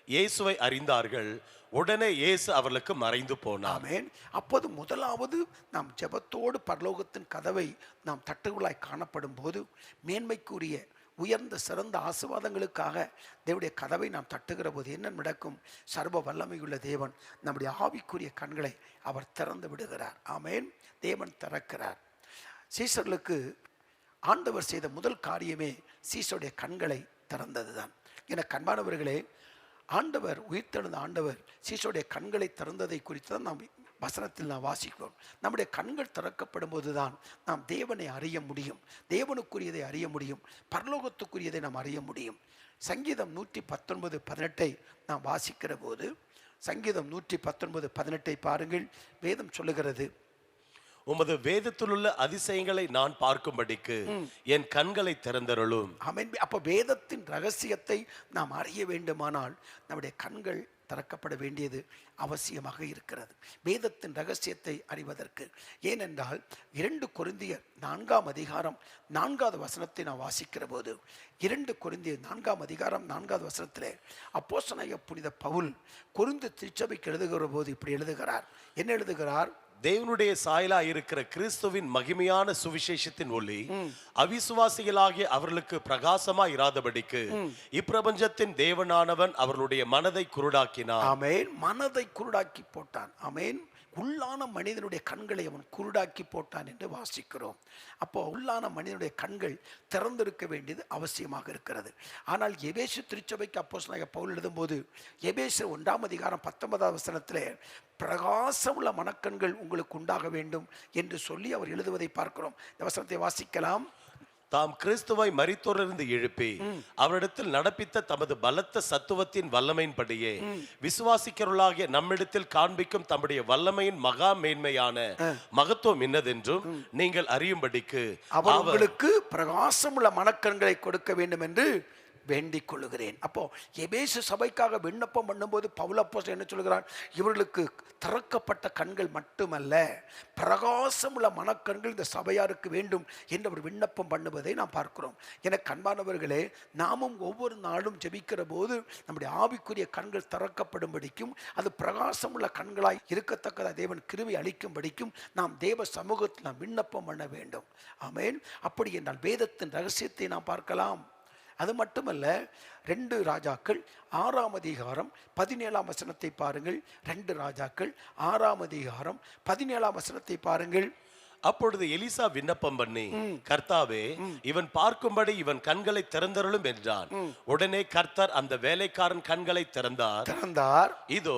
இயேசுவை அறிந்தார்கள். உடனே இயேசு அவர்களுக்கு மறைந்து போனார். ஆமென். அப்போது முதலாவது, நாம் ஜெபத்தோடு பரலோகத்தின் கதவை நாம் தட்டுகளாய் காணப்படும் போது மேன்மைக்குரிய உயர்ந்த சிறந்த ஆசீர்வாதங்களுக்காக தேவனுடைய கதவை நாம் தட்டுகிற போது என்ன நடக்கும்? சர்வ வல்லமையுள்ள தேவன் நம்முடைய ஆவிக்குரிய கண்களை அவர் திறந்து விடுகிறார். ஆமென். தேவன் திறக்கிறார். சீசர்களுக்கு ஆண்டவர் செய்த முதல் காரியமே சீசருடைய கண்களை திறந்ததுதான். என கண்பானவர்களே, ஆண்டவர் உயிர்த்தெழுந்த ஆண்டவர் சீசருடைய கண்களை திறந்ததை குறித்து தான் நாம் வசனத்தில் நாம் வாசிக்கிறோம். நம்முடைய கண்கள் திறக்கப்படும் போதுதான் நாம் தேவனை அறிய முடியும், தேவனுக்குரியதை அறிய முடியும், பரலோகத்துக்குரியதை நாம் அறிய முடியும். சங்கீதம் 119:18 நாம் வாசிக்கிற போது, சங்கீதம் 119:18 பாருங்கள். வேதம் சொல்லுகிறது, உமது வேதத்திலுள்ள அதிசயங்களை நான் பார்க்கும்படிக்கு என் கண்களை திறந்தருளும். ஆமென். அப்ப வேதத்தின் ரகசியத்தை நாம் அறிய வேண்டுமானால் நம்முடைய கண்கள் திறக்கப்பட வேண்டியது அவசியமாக இருக்கிறது, வேதத்தின் ரகசியத்தை அறிவதற்கு. ஏனென்றால் 2 கொரிந்தியர் 4 அதிகாரம் 4 வசனத்தை நான் வாசிக்கிற போது, 2 கொரிந்தியர் 4 அதிகாரம் 4 வசனத்திலே அப்போஸ்தலனாகிய புனித பவுல் கொரிந்து திருச்சபைக்கு எழுதுகிற போது இப்படி எழுதுகிறார். என்ன எழுதுகிறார்? தேவனுடைய சாயலா இருக்கிற கிறிஸ்துவின் மகிமையான சுவிசேஷத்தின் ஒளி அவிசுவாசிகளாகிய அவர்களுக்கு பிரகாசமா இராதபடிக்கு இப்பிரபஞ்சத்தின் தேவனானவன் அவர்களுடைய மனதை குருடாக்கினான். ஆமென். மனதை குருடாக்கி போட்டான். ஆமென். உள்ளான மனிதனுடைய கண்களை அவன் குருடாக்கி போட்டான் என்று வாசிக்கிறோம். அப்போ உள்ளான மனிதனுடைய கண்கள் திறந்திருக்க வேண்டியது அவசியமாக இருக்கிறது. ஆனால் எபேசு திருச்சபைக்கு அப்போஸ்தலனாகிய பவுல் எழுதும்போது, எபேசு 1 அதிகாரம் 19 வசனத்திலே பிரகாசம் உள்ள மனக்கண்கள் உங்களுக்கு உண்டாக வேண்டும் என்று சொல்லி அவர் எழுதுவதை பார்க்கிறோம். இந்த வசனத்தை வாசிக்கலாம். தாம் கிறிஸ்துவை மரித்தோரிலிருந்து எழுப்பி அவரிடத்தில் நடப்பித்த தமது பலத்த சத்துவத்தின் வல்லமையின்படியே விசுவாசிக்கிறவர்களாகிய நம்மிடத்தில் காண்பிக்கும் தம்முடைய வல்லமையின் மகா மேன்மையான மகத்துவம் என்னதென்றும் நீங்கள் அறியும்படிக்கு அவர் உங்களுக்கு பிரகாசமுள்ள மனக்கண்களை கொடுக்க வேண்டும் என்று வேண்டிக் கொள்ளுகிறேன். அப்போ எபேசு சபைக்காக விண்ணப்பம் பண்ணும்போது பவுல் அப்போஸ்தலன் என்ன சொல்கிறார்? இவர்களுக்கு திறக்கப்பட்ட கண்கள் மட்டுமல்ல, பிரகாசமுள்ள மனக்கண்கள் இந்த சபையாருக்கு வேண்டும் என்று அவர் விண்ணப்பம் பண்ணுவதை நாம் பார்க்கிறோம். எனக்கு அன்பானவர்களே, நாமும் ஒவ்வொரு நாளும் ஜெபிக்கிற போது நம்முடைய ஆவிக்குரிய கண்கள் திறக்கப்படும்படிக்கும் அது பிரகாசமுள்ள கண்களாய் இருக்கத்தக்கதாக தேவன் கிருபை அளிக்கும்படிக்கும் நாம் தேவ சமூகத்தில் நாம் விண்ணப்பம் பண்ண வேண்டும். ஆமென். அப்படி என்றால் வேதத்தின் ரகசியத்தை நாம் பார்க்கலாம். அது மட்டுமல்ல, 2 ராஜாக்கள் 6 அதிகாரம் 17 வசனத்தை பாருங்கள். 2 ராஜாக்கள் 6 அதிகாரம் 17 வசனத்தை பாருங்கள். அப்பொழுது எலிசா விண்ணப்பம் பண்ணி, கர்த்தாவே, இவன் பார்க்கும்படி இவன் கண்களை திறந்தருளும் என்றான். உடனே கர்த்தர் அந்த வேலைக்காரன் கண்களை திறந்தார். இதோ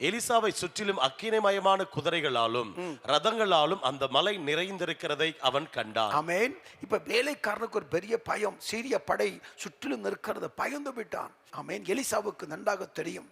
எலிசாவை சுற்றிலும் அக்கினிமயமான குதிரைகளாலும் ரதங்களாலும் அந்த மலை நிறைந்திருக்கிறதை அவன் கண்டான். ஆமென். இப்ப வேலைக்காரனுக்கு ஒரு பெரிய பயம், சீரிய படை சுற்றிலும் நிற்கிறது, பயந்து விட்டான். ஆமென். எலிசாவுக்கு நன்றாக தெரியும்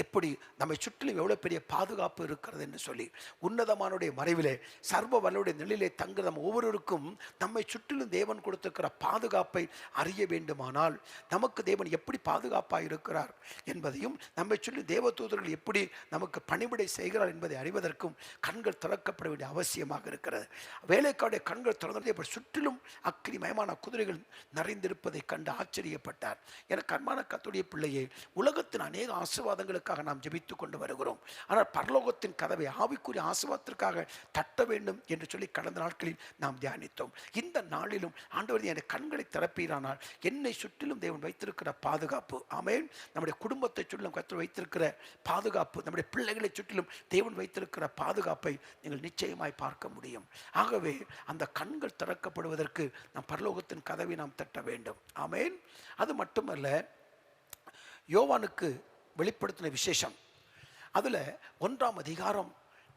எப்படி நம்மை சுற்றிலும் எவ்வளவு பெரிய பாதுகாப்பு இருக்கிறது என்று சொல்லி. உன்னதமானுடைய மறைவிலே சர்வ வல்லமையுடைய நிலையிலே தங்க நம்ம ஒவ்வொருவருக்கும் நம்மை சுற்றிலும் தேவன் கொடுத்திருக்கிற பாதுகாப்பை அறிய வேண்டுமானால் நமக்கு தேவன் எப்படி பாதுகாப்பாக இருக்கிறார் என்பதையும், நம்மை சுற்றி தேவதூதர்கள் எப்படி நமக்கு பணிவிடை செய்கிறார் என்பதை அறிவதற்கும் கண்கள் திறக்கப்பட வேண்டிய அவசியமாக இருக்கிறது. வேலைக்காருடைய கண்கள் திறந்ததை சுற்றிலும் அக்கினிமயமான குதிரைகள் நிறைந்திருப்பதை கண்டு ஆச்சரியப்பட்டார். எனக்கு அன்பான கர்த்தருடைய பிள்ளையே, உலகத்தின் அநேக ஆசீர்வாதங்கள் நாம் ஜெபித்துக் கொண்டு வருகிறோம். ஆனால் பரலோகத்தின் கதவை ஆவிக்குரிய ஆசீர்வாதத்திற்காக தட்ட வேண்டும் என்று சொல்லி கடந்த நாட்களில் நாம் தியானித்தோம். இந்த நாளிலும் ஆண்டவர் என் கண்களை திறப்பீரானால் என்னை சுற்றிலும் தேவன் வைத்திருக்கிற பாதுகாப்பு, ஆமென், நம்முடைய குடும்பத்தை சுற்றிலும் கர்த்தர் வைத்திருக்கிற பாதுகாப்பு, நம்முடைய பிள்ளைகளை சுற்றிலும் தேவன் வைத்திருக்கிற பாதுகாப்பை நீங்கள் நிச்சயமாய் பார்க்க முடியும். ஆகவே அந்த கண்கள் திறக்கப்படுவதற்கு நாம் பரலோகத்தின் கதவை நாம் தட்ட வேண்டும். ஆமென். அது மட்டுமல்ல, யோவானுக்கு வெளிப்படுத்தின விசேஷம், அதுல 1 அதிகாரம்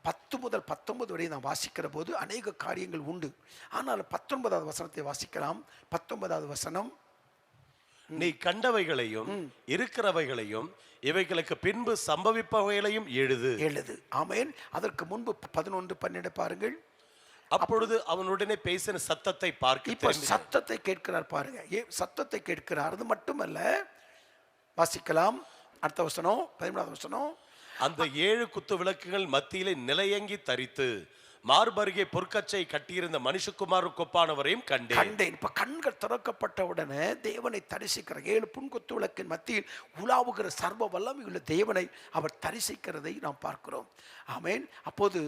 10 முதல் 19 வரை நாம் வாசிக்கிற போது அநேக காரியங்கள் உண்டு. ஆனால் 19வது வசனத்தை வாசிக்கலாம். 19வது வசனம், நீ கண்டவைகளையும் இருக்கிறவைகளையும் இவைகளுக்கு பின்பு சம்பவிப்பவைகளையும் எழுது. ஆமென். அதற்கு முன்பு 11, 12 பாருங்கள். அப்பொழுது அவனுடனே பேசின சத்தத்தை பார்க்க இப்ப சத்தத்தை கேட்கிறார் பாருங்க. சத்தத்தை கேட்கிறார். அது மட்டுமல்ல, வாசிக்கலாம் அடுத்த வசனம், 13வது வசனம். அந்த 7 குத்து விளக்குகள் மத்தியிலே நிலையங்கி தரித்து மார்பருகே பொற்கச்சை கட்டியிருந்த மனுஷகுமாரருக்கு ஒப்பானவரையும் கண்டேன். இப்ப கண்கள் திறக்கப்பட்ட உடனே தேவனை தரிசிக்கிற 7 புன்குத்து விளக்கின் மத்தியில் உலாவுகிற சர்வ வல்லமையுள்ள தேவனை அவர் தரிசிக்கிறதை நாம் பார்க்கிறோம். ஆமென். அப்போது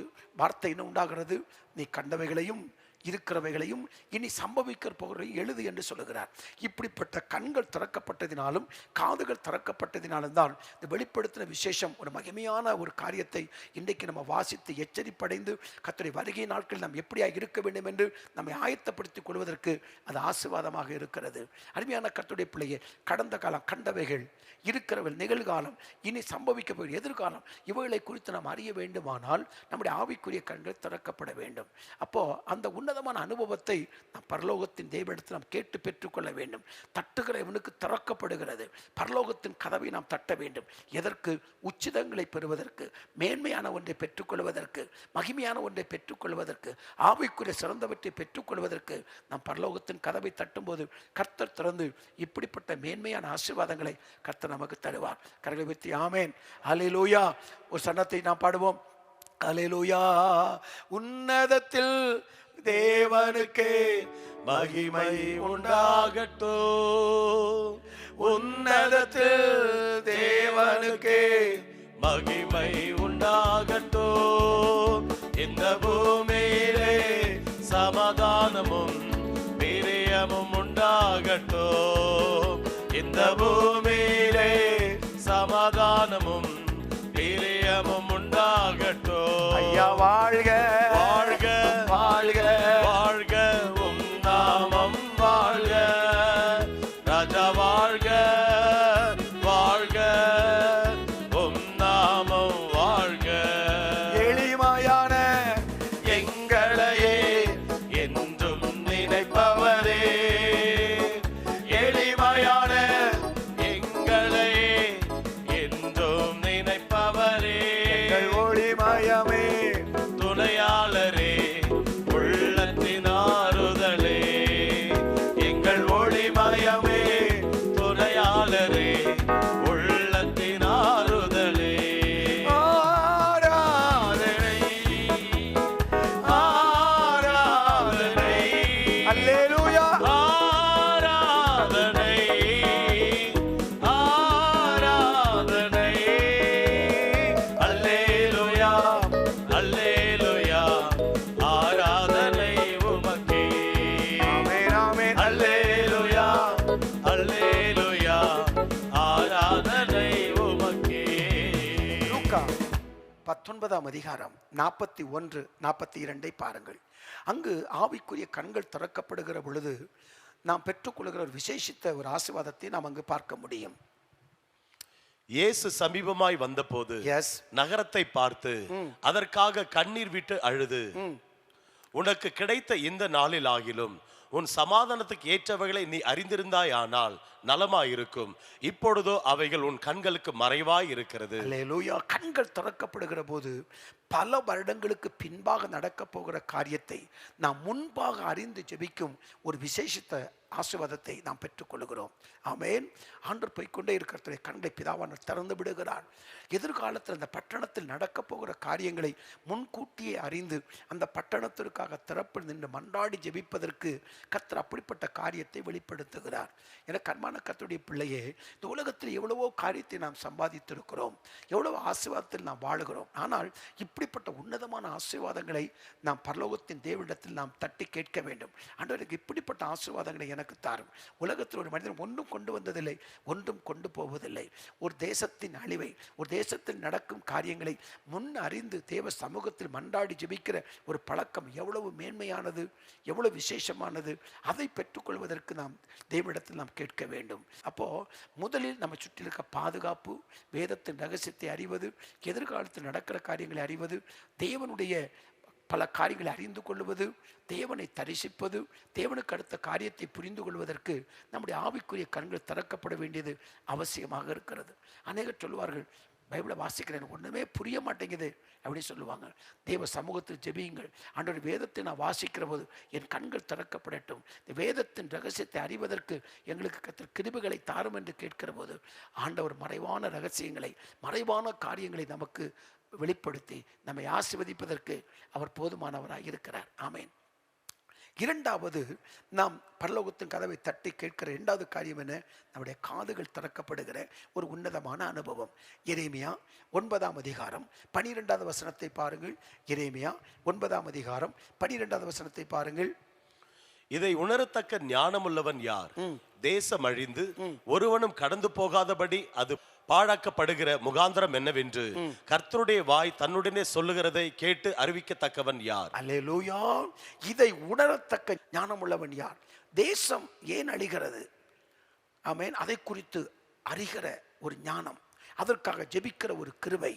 வார்த்தை என்ன உண்டாகிறது? நீ கண்டவைகளையும் இருக்கிறவைகளையும் இனி சம்பவிக்க போகிறதையும் எழுது என்று சொல்லுகிறார். இப்படிப்பட்ட கண்கள் திறக்கப்பட்டதினாலும் காதுகள் திறக்கப்பட்டதினாலும் தான் இந்த வெளிப்படுத்தின விசேஷம் ஒரு மகிமையான ஒரு காரியத்தை இன்றைக்கு நம்ம வாசித்து எச்சரிப்படைந்து கர்த்தருடைய வருகை நாட்களில் நாம் எப்படியாக இருக்க வேண்டும் என்று நம்மை ஆயத்தப்படுத்திக் கொள்வதற்கு அது ஆசீர்வாதமாக இருக்கிறது. அருமையான கர்த்தருடைய பிள்ளையே, கடந்த காலம் கண்டவைகள், இருக்கிறவர்கள் நிகழ்காலம், இனி சம்பவிக்க போகிற எதிர்காலம், இவைகளை குறித்து நாம் அறிய வேண்டுமானால் நம்முடைய ஆவிக்குரிய கண்கள் திறக்கப்பட வேண்டும். அப்போ அந்த உன்னதமான அனுபவத்தை நாம் பரலோகத்தின் தேவனிடத்தில் நாம் கேட்டு பெற்றுக்கொள்ள வேண்டும். தட்டுகிற இவனுக்கு திறக்கப்படுகிறது. பரலோகத்தின் கதவை நாம் தட்ட வேண்டும். எதற்கு? உச்சிதங்களை பெறுவதற்கு, மேன்மையான ஒன்றை பெற்றுக்கொள்வதற்கு, மகிமையான ஒன்றை பெற்றுக்கொள்வதற்கு, ஆவிக்குரிய சிறந்தவற்றை பெற்றுக்கொள்வதற்கு நாம் பரலோகத்தின் கதவை தட்டும்போது கர்த்தர் திறந்து இப்படிப்பட்ட மேன்மையான ஆசீர்வாதங்களை கர்த்தர் நமக்கு தருவார். கரங்களை வைத்து ஆமென், அல்லேலூயா. ஒரு சன்னத்தை நாம் பாடுவோம். அல்லேலூயா. உன்னதத்தில் தேவனுக்கே மகிமை உண்டாகட்டும். உன்னதத்தில் தேவனுக்கே மகிமை உண்டாகட்டும். இந்த பூமியிலே சமாதானமும் பிரியமும் உண்டாகட்டும். இந்த பூமியிலே சமாதானமும் பிரியமும் உண்டாகட்டும். ஐயா வாழ்க, வாழ்க, வாழ்க, வாழ்க, உம் நாமம் வாழ்க. ராஜா வாழ்க, வாழ்க, உம் நாமம் வாழ்க. எளிமையான எங்களையே என்றும் நினைப்பவரே, எளிமையான எங்களையே என்றும் நினைப்பவரே, எங்கள் ஒளிமயமே, துணையாளரே, உள்ளத்தின் ஆறுதலே, எங்கள் ஒளிமயமே, துணையாளரே, உள்ளத்தின் ஆறுதலே. ஆராதனை, ஆராதனை, அல்லேலூயா. ஆராதனை, ஆராதனை, அல்லேலூயா, அல்லேலூயா, ஆராதனை உமக்கே. ஆமென், ஆமென். அல்லேலூயா, அல்லேலூயா, ஆராதனை உமக்கே. லூக்கா 19ஆம் அதிகாரம் 41, 42 பாருங்கள். அங்கு ஆவிக்குரிய கண்கள் திறக்கப்படுகிற பொழுது நாம் பெற்றுக்கொள்கிற ஒரு விசேஷித்த ஒரு ஆசீர்வாதத்தை நாம் அங்கு பார்க்க முடியும். இயேசு சமீபமாய் வந்தபோது எஸ், நகரத்தை பார்த்து அதற்காக கண்ணீர் விட்டு அழுது, உனக்கு கிடைத்த இந்த நாளில் ஆகிலும் உன் சமாதானத்துக்கு ஏற்றவைகளை நீ அறிந்திருந்தாயானால் நலமாயிருக்கும். இப்பொழுதோ அவைகள் உன் கண்களுக்கு மறைவாய் இருக்கிறது. அல்லேலூயா. கண்கள் திறக்கப்படுகிற போது பல வருடங்களுக்கு பின்பாக நடக்க போகிற காரியத்தை நாம் முன்பாக அறிந்து ஜெபிக்கும் ஒரு விசேஷித்த ஆசீர்வாதத்தை நாம் பெற்றுக்கொள்கிறோம். ஆமென். ஆண்டவர் போய்கொண்டே இருக்கிற கண்களை பிதாவான திறந்து விடுகிறார். எதிர்காலத்தில் அந்த பட்டணத்தில் நடக்க போகிற காரியங்களை முன்கூட்டியே அறிந்து அந்த பட்டணத்திற்காக திறப்பில் நின்று மன்றாடி ஜெபிப்பதற்கு கர்த்தர் அப்படிப்பட்ட காரியத்தை வெளிப்படுத்துகிறார். எனக்கு அன்பான கர்த்தருடைய பிள்ளையே, இந்த உலகத்தில் எவ்வளவோ காரியத்தை நாம் சம்பாதித்திருக்கிறோம், எவ்வளவோ ஆசீர்வாதத்தில் நாம் வாழுகிறோம். ஆனால் இப்படிப்பட்ட உன்னதமான ஆசீர்வாதங்களை நாம் பரலோகத்தின் தேவனிடத்தில் நாம் தட்டி கேட்க வேண்டும். ஆண்டவருக்கு இப்படிப்பட்ட ஆசீர்வாதங்களை எனக்கு தாரும். உலகத்தில் ஒரு மனிதன் ஒன்றும் கொண்டு வந்ததில்லை, ஒன்றும் கொண்டு போவதில்லை. ஒரு தேசத்தின் அழிவை, ஒரு தேசத்தில் நடக்கும் காரியங்களை முன் அறிந்து தேவ சமூகத்தில் மன்றாடி ஜெபிக்கிற ஒரு பழக்கம் எவ்வளவு மேன்மையானது, எவ்வளவு விசேஷமானது. அதை பெற்றுக்கொள்வதற்கு நாம் தேவனிடத்தில் நாம் கேட்க வேண்டும். அப்போ முதலில் நம்ம சுற்றி இருக்க பாதுகாப்பு, வேதத்தின் ரகசியத்தை அறிவது, எதிர்காலத்தில் நடக்கிற காரியங்களை அறிவது, தேவனுடைய பல காரியங்களை அறிந்து கொள்வது, தேவனை தரிசிப்பது, தேவனுக்கு அடுத்த காரியத்தை புரிந்து கொள்வதற்கு நம்முடைய ஆவிக்குரிய கண்கள் திறக்கப்பட வேண்டியது அவசியமாக இருக்கிறது. அநேகர் சொல்லுவார்கள், பைபிளை வாசிக்கிறேன் ஒன்றுமே புரிய மாட்டேங்குது அப்படின்னு சொல்லுவாங்க. தேவ சமூகத்தில் ஜெபியுங்கள். ஆண்டவர் வேதத்தை நான் வாசிக்கிற போது என் கண்கள் திறக்கப்படட்டும், இந்த வேதத்தின் ரகசியத்தை அறிவதற்கு எங்களுக்கு கர்த்தர் கிருபைகளை தாரும் என்று கேட்கிற போது ஆண்டவர் மறைவான ரகசியங்களை, மறைவான காரியங்களை நமக்கு வெளிப்படுத்தி நம்மை ஆசீர்வதிப்பதற்கு அவர் போதுமானவராக இருக்கிறார். ஆமென். இரண்டாவது, நாம் பரலோகத்தின் கதவை தட்டி கேட்கிற இரண்டாவது காரியம் என்ன? நம்முடைய காதுகள் திறக்கப்படுகிற ஒரு உன்னதமான அனுபவம். எரேமியா 9ஆம் அதிகாரம் 12வது வசனத்தை பாருங்கள். எரேமியா 9ஆம் அதிகாரம் 12வது வசனத்தை பாருங்கள். இதை உணரத்தக்க ஞானமுள்ளவன் யார்? தேசம் அழிந்து ஒருவனும் கடந்து போகாதபடி அது பாழாக்கப்படுகிற முகாந்திரம் என்னவென்று கர்த்தருடைய வாய் தன்னுடனே சொல்லுகிறதை கேட்டு அறிவிக்கத்தக்கவன் யார்? அல்லேலூயா. இதை உணரத்தக்க ஞானமுள்ளவன் யார்? தேசம் ஏன் அழிகிறது? ஆமென். அதை குறித்து அறிகிற ஒரு ஞானம், அதற்காக ஜெபிக்கிற ஒரு கிருபை,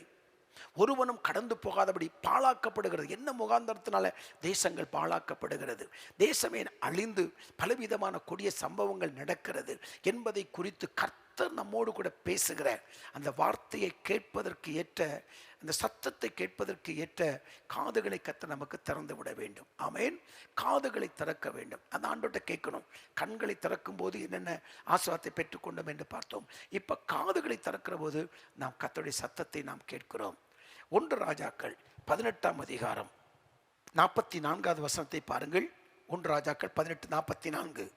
ஒருவனும் கடந்து போகாதபடி பாழாக்கப்படுகிறது. என்ன முகாந்தரத்தினால தேசங்கள் பாழாக்கப்படுகிறது, தேசமே அழிந்து பலவிதமான கொடிய சம்பவங்கள் நடக்கிறது என்பதை குறித்து கர்த்தர் நம்மோடு கூட பேசுகிற அந்த வார்த்தையை கேட்பதற்கு ஏற்ற, அந்த சத்தத்தை கேட்பதற்கு ஏற்ற காதுகளை கர்த்தர் நமக்கு திறந்து விட வேண்டும். ஆமென். காதுகளை திறக்க வேண்டும். அந்த ஆண்டோட்ட கேட்கணும். கண்களை திறக்கும் போது என்னென்ன ஆசீர்வாதத்தை பெற்றுக்கொண்டோம் என்று பார்த்தோம். இப்ப காதுகளை திறக்கிற போது நாம் கர்த்தருடைய சத்தத்தை நாம் கேட்கிறோம். 1 ராஜாக்கள் 18ஆம் அதிகாரம் 44வது வசனத்தை பாருங்கள். 1 ராஜாக்கள் 18:44.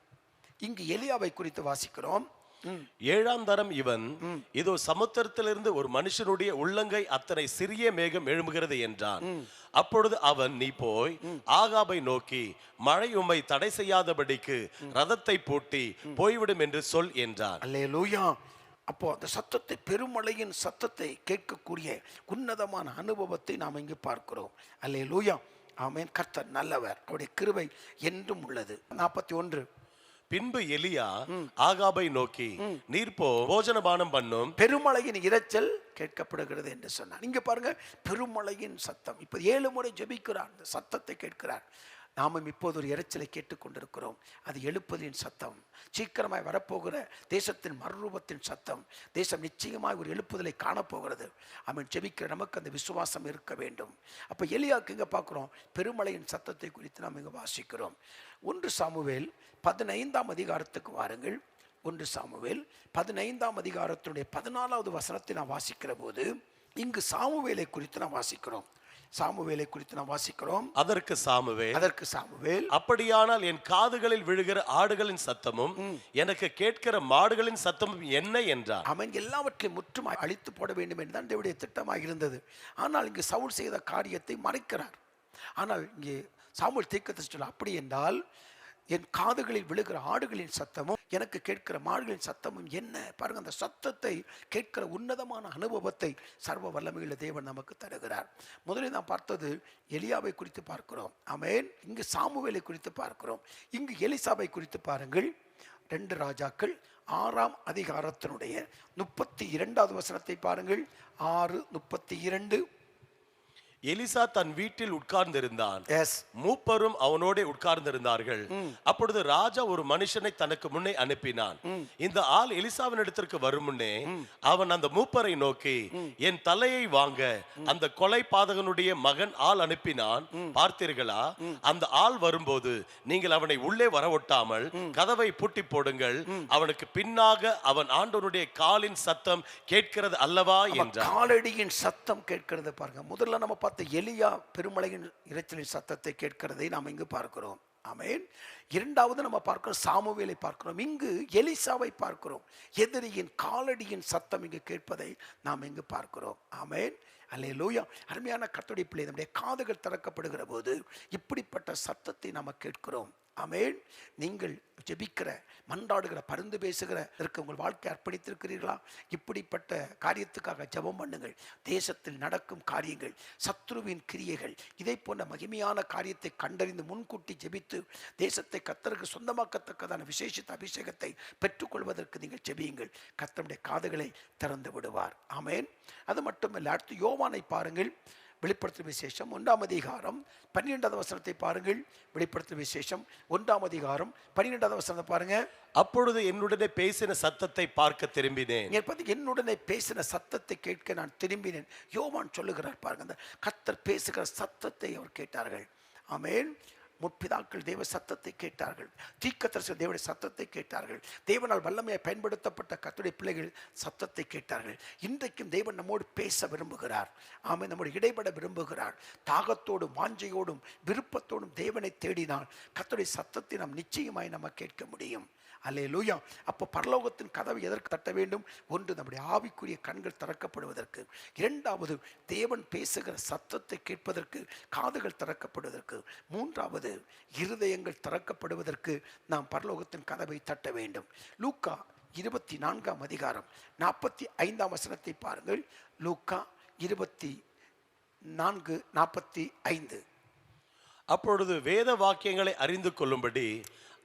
இங்கு எலியாவை குறித்து வாசிக்கிறோம். 7ஆம் தரம் இவன், இதோ சமுத்திரத்திலிருந்து ஒரு மனுஷனுடைய உள்ளங்கை அத்தனை சிறிய மேகம் எழும்புகிறது என்றான். அப்பொழுது அவன், நீ போய் ஆகாபை நோக்கி, மழை உம்மை தடை செய்யாதபடிக்கு ரதத்தை பூட்டி போய்விடும் என்று சொல் என்றான். அல்லேலூயா. அப்போ அந்த சத்தத்தை, பெருமழையின் சத்தத்தை கேட்கக்கூடிய உன்னதமான அனுபவத்தை நாம் இங்கு பார்க்கிறோம். அல்லேலூயா. ஆமென். கர்த்தர் நல்லவர், அவருடைய கிருபை என்றும் உள்ளது. 41. பின்பு எலியா ஆகாபை நோக்கி, நீர் போ, போஜனபானம் பண்ணும். பெருமழையின் இரைச்சல் கேட்கப்படுகிறது என்று சொன்னார். இங்க பாருங்க, பெருமழையின் சத்தம். இப்ப 7 முறை ஜெபிக்கிறார், அந்த சத்தத்தை கேட்கிறார். நாமும் இப்போது ஒரு இரைச்சலை கேட்டுக்கொண்டிருக்கிறோம். அது எழுப்புதலின் சத்தம், சீக்கிரமாய் வரப்போகிற தேசத்தின் மறுரூபத்தின் சத்தம். தேசம் நிச்சயமாய் ஒரு எழுப்புதலை காணப்போகிறது. அவன் ஜெபிக்கிற நமக்கு அந்த விசுவாசம் இருக்க வேண்டும். அப்ப எலியாவுக்கு இங்க பார்க்கிறோம், பெருமழையின் சத்தத்தை குறித்து நாம் இங்க வாசிக்கிறோம். 1 சாமுவேல் 15ஆம் அதிகாரத்துக்கு வாருங்கள். 1 சாமுவேல் 15ஆம் அதிகாரத்தினுடைய 14வது வசனத்தை நாம் வாசிக்கிற போது இங்கு சாமுவேலை குறித்து நாம் வாசிக்கிறோம். சாமுவேலை குறித்து நாம் வாசிக்கிறோம். அதற்கு சாமுவேல், அப்படியானால் என் காதுகளில் விழுகிற ஆடுகளின் சத்தமும் எனக்கு கேட்கிற மாடுகளின் சத்தமும் என்ன என்றார். அவன் எல்லாவற்றையும் முற்றும் அழித்து போட வேண்டும் என்றுதான் தேவனுடைய திட்டமாக இருந்தது. ஆனால் இங்கு சவுல் செய்த காரியத்தை மறைக்கிறார். ஆனால் இங்கே சாமுவேல் தீர்க்கதரிசி சொல்ல, அப்படி என்றால் என் காதுகளில் விழுகிற ஆடுகளின் சத்தமும் எனக்கு கேட்கிற மாடுகளின் சத்தமும் என்ன? பாருங்க, அந்த சத்தத்தை கேட்கிற உன்னதமான அனுபவத்தை சர்வ வல்லமையுள்ள தேவன் நமக்கு தருகிறார். முதலில் நாம் பார்த்தது எலியாவை குறித்து பார்க்கிறோம். ஆமென். இங்கு சாமுவேலை குறித்து பார்க்கிறோம். இங்கு எலிசாவை குறித்து பாருங்கள். 2 ராஜாக்கள் 6ஆம் அதிகாரத்தினுடைய 32வது வசனத்தை பாருங்கள். 6:32. எலிசா தன் வீட்டில் உட்கார்ந்திருந்தான், மூப்பரும் அவனோட உட்கார்ந்திருந்தார்கள். அப்பொழுது ராஜா ஒரு மனுஷனை தனக்கு முன்னே அனுப்பினான். இந்த ஆள் எலிசாவின் இடத்திற்கு வரும் முன்னே அவன் அந்த மூப்பரை நோக்கி, என் தலையை வாங்க அந்த கொலை பாதகனுடைய மகன் ஆள் அனுப்பினான், பார்த்தீர்களா? அந்த ஆள் வரும்போது நீங்கள் அவனை உள்ளே வரவொட்டாமல் கதவை பூட்டி போடுங்கள், அவனுக்கு பின்னாக அவன் ஆண்டவனுடைய காலின் சத்தம் கேட்கிறது அல்லவா என்றார். காலடியின் சத்தம் கேட்கிறது. பாருங்க, முதல்ல நம்ம எலியா பெருமழையின் இரைச்சலின் சத்தத்தை கேட்கிறதை நாம் இங்கு பார்க்கிறோம். ஆமென். இரண்டாவது நம்ம பார்க்கிறோம் சாமுவேலை பார்க்கிறோம், இங்கு எலிசாவை பார்க்கிறோம். எதிரியின் காலடியின் சத்தம் இங்கு கேட்பதை நாம் இங்கு பார்க்கிறோம். ஆமென், அல்லேலூயா. அருமையான கர்த்தருடைய பிள்ளை, நம்முடைய காதுகள் திறக்கப்படுகிற போது இப்படிப்பட்ட சத்தத்தை நாம் கேட்கிறோம். ஆமென். நீங்கள் ஜெபிக்கிற, மன்றாடுகிற, பரிந்து பேசுகிற உங்கள் வாழ்க்கை அர்ப்பணித்திருக்கிறீர்களா? இப்படிப்பட்ட காரியத்துக்காக ஜெபம் பண்ணுங்கள். தேசத்தில் நடக்கும் காரியங்கள், சத்ருவின் கிரியைகள், இதை போன்ற மகிமையான காரியத்தை கண்டறிந்து முன்கூட்டி ஜெபித்து தேசத்தை கர்த்தருக்கு சொந்தமாக்கத்தக்கதான விசேஷித்த அபிஷேகத்தை பெற்றுக்கொள்வதற்கு நீங்கள் ஜெபியுங்கள். கர்த்தருடைய காதுகளை திறந்து விடுவார். ஆமென். அது மட்டுமல்ல, அடுத்து யோவானை பாருங்கள். வெளிப்படுத்தும் விசேஷம் 1ஆம் அதிகாரம் 12வது வசனத்தை பாருங்கள். வெளிப்படுத்தும் விசேஷம் 1ஆம் அதிகாரம் 12வது வசனத்தை பாருங்க. அப்பொழுது என்னுடனே பேசின சத்தத்தை பார்க்க திரும்பினேன். என்னுடனே பேசின சத்தத்தை கேட்க நான் திரும்பினேன். யோவான் சொல்லுகிறார் பாருங்க, அந்த கர்த்தர் பேசுகிற சத்தத்தை அவர் கேட்டார்கள். ஆமென். முற்பிதாக்கள் தேவ சத்தத்தை கேட்டார்கள், தீர்க்கதரிசிகள் தேவனுடைய சத்தத்தை கேட்டார்கள், தேவனால் வல்லமையாய் பயன்படுத்தப்பட்ட கர்த்தருடைய பிள்ளைகள் சத்தத்தை கேட்டார்கள். இன்றைக்கும் தேவன் நம்மோடு பேச விரும்புகிறார். ஆமென். நம்மோடு இடைபட விரும்புகிறார். தாகத்தோடும் வாஞ்சையோடும் விருப்பத்தோடும் தேவனை தேடினால் கர்த்தருடைய சத்தத்தை நாம் நிச்சயமாய் நம்ம கேட்க முடியும். அல்லேலூயா. அப்போ பரலோகத்தின் கதவை எதற்கு தட்ட வேண்டும்? ஒன்று, நம்முடைய ஆவிக்குரிய கண்கள் திறக்கப்படுவதற்கு. இரண்டாவது, தேவன் பேசுகிற சத்தத்தை கேட்பதற்கு காதுகள் திறக்கப்படுவதற்கு. மூன்றாவது, இருதயங்கள் திறக்கப்படுவதற்கு நாம் பரலோகத்தின் கதவை தட்ட வேண்டும். லூக்கா 24ஆம் அதிகாரம் 45ஆம் வசனத்தை பாருங்கள். லூக்கா 24:45. அப்பொழுது வேத வாக்கியங்களை அறிந்து கொள்ளும்படி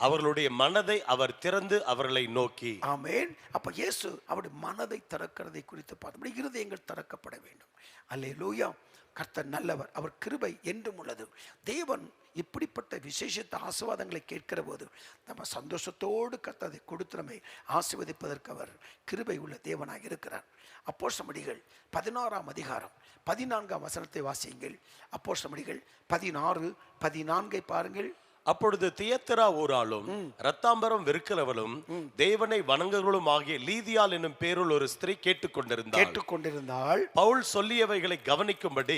அவர்களுடைய மனதை அவர் திறந்து அவர்களை நோக்கி. ஆமென். அப்ப இயேசு அவருடைய மனதை திறக்கிறதை குறித்து பார்த்தபடி இருதயங்கள் திறக்கப்பட வேண்டும். அல்லேலூயா. கர்த்தர் நல்லவர், அவர் கிருபை என்றும் உள்ளது. தேவன் இப்படிப்பட்ட விசேஷித்த ஆசீர்வாதங்களை கேட்கிற போது நம்ம சந்தோஷத்தோடு கர்த்தரை கொடுத்து நம்மை ஆசீர்வதிப்பதற்கு அவர் கிருபை உள்ள தேவனாக இருக்கிறார். அப்போஸ்தலர்கள் 16ஆம் அதிகாரம் 14ஆம் வசனத்தை வாசியுங்கள். அப்போஸ்தலர்கள் 16:14 பாருங்கள். அப்பொழுது தியத்திரா ஊராலும் ரத்தாம்பரம் வெறுக்கிறவளும் தேவனை வணங்குகளும் ஆகிய லீதியாள் என்னும் பேருள் ஒரு ஸ்திரீ கேட்டுக்கொண்டிருந்தாள். பவுல் சொல்லியவைகளை கவனிக்கும்படி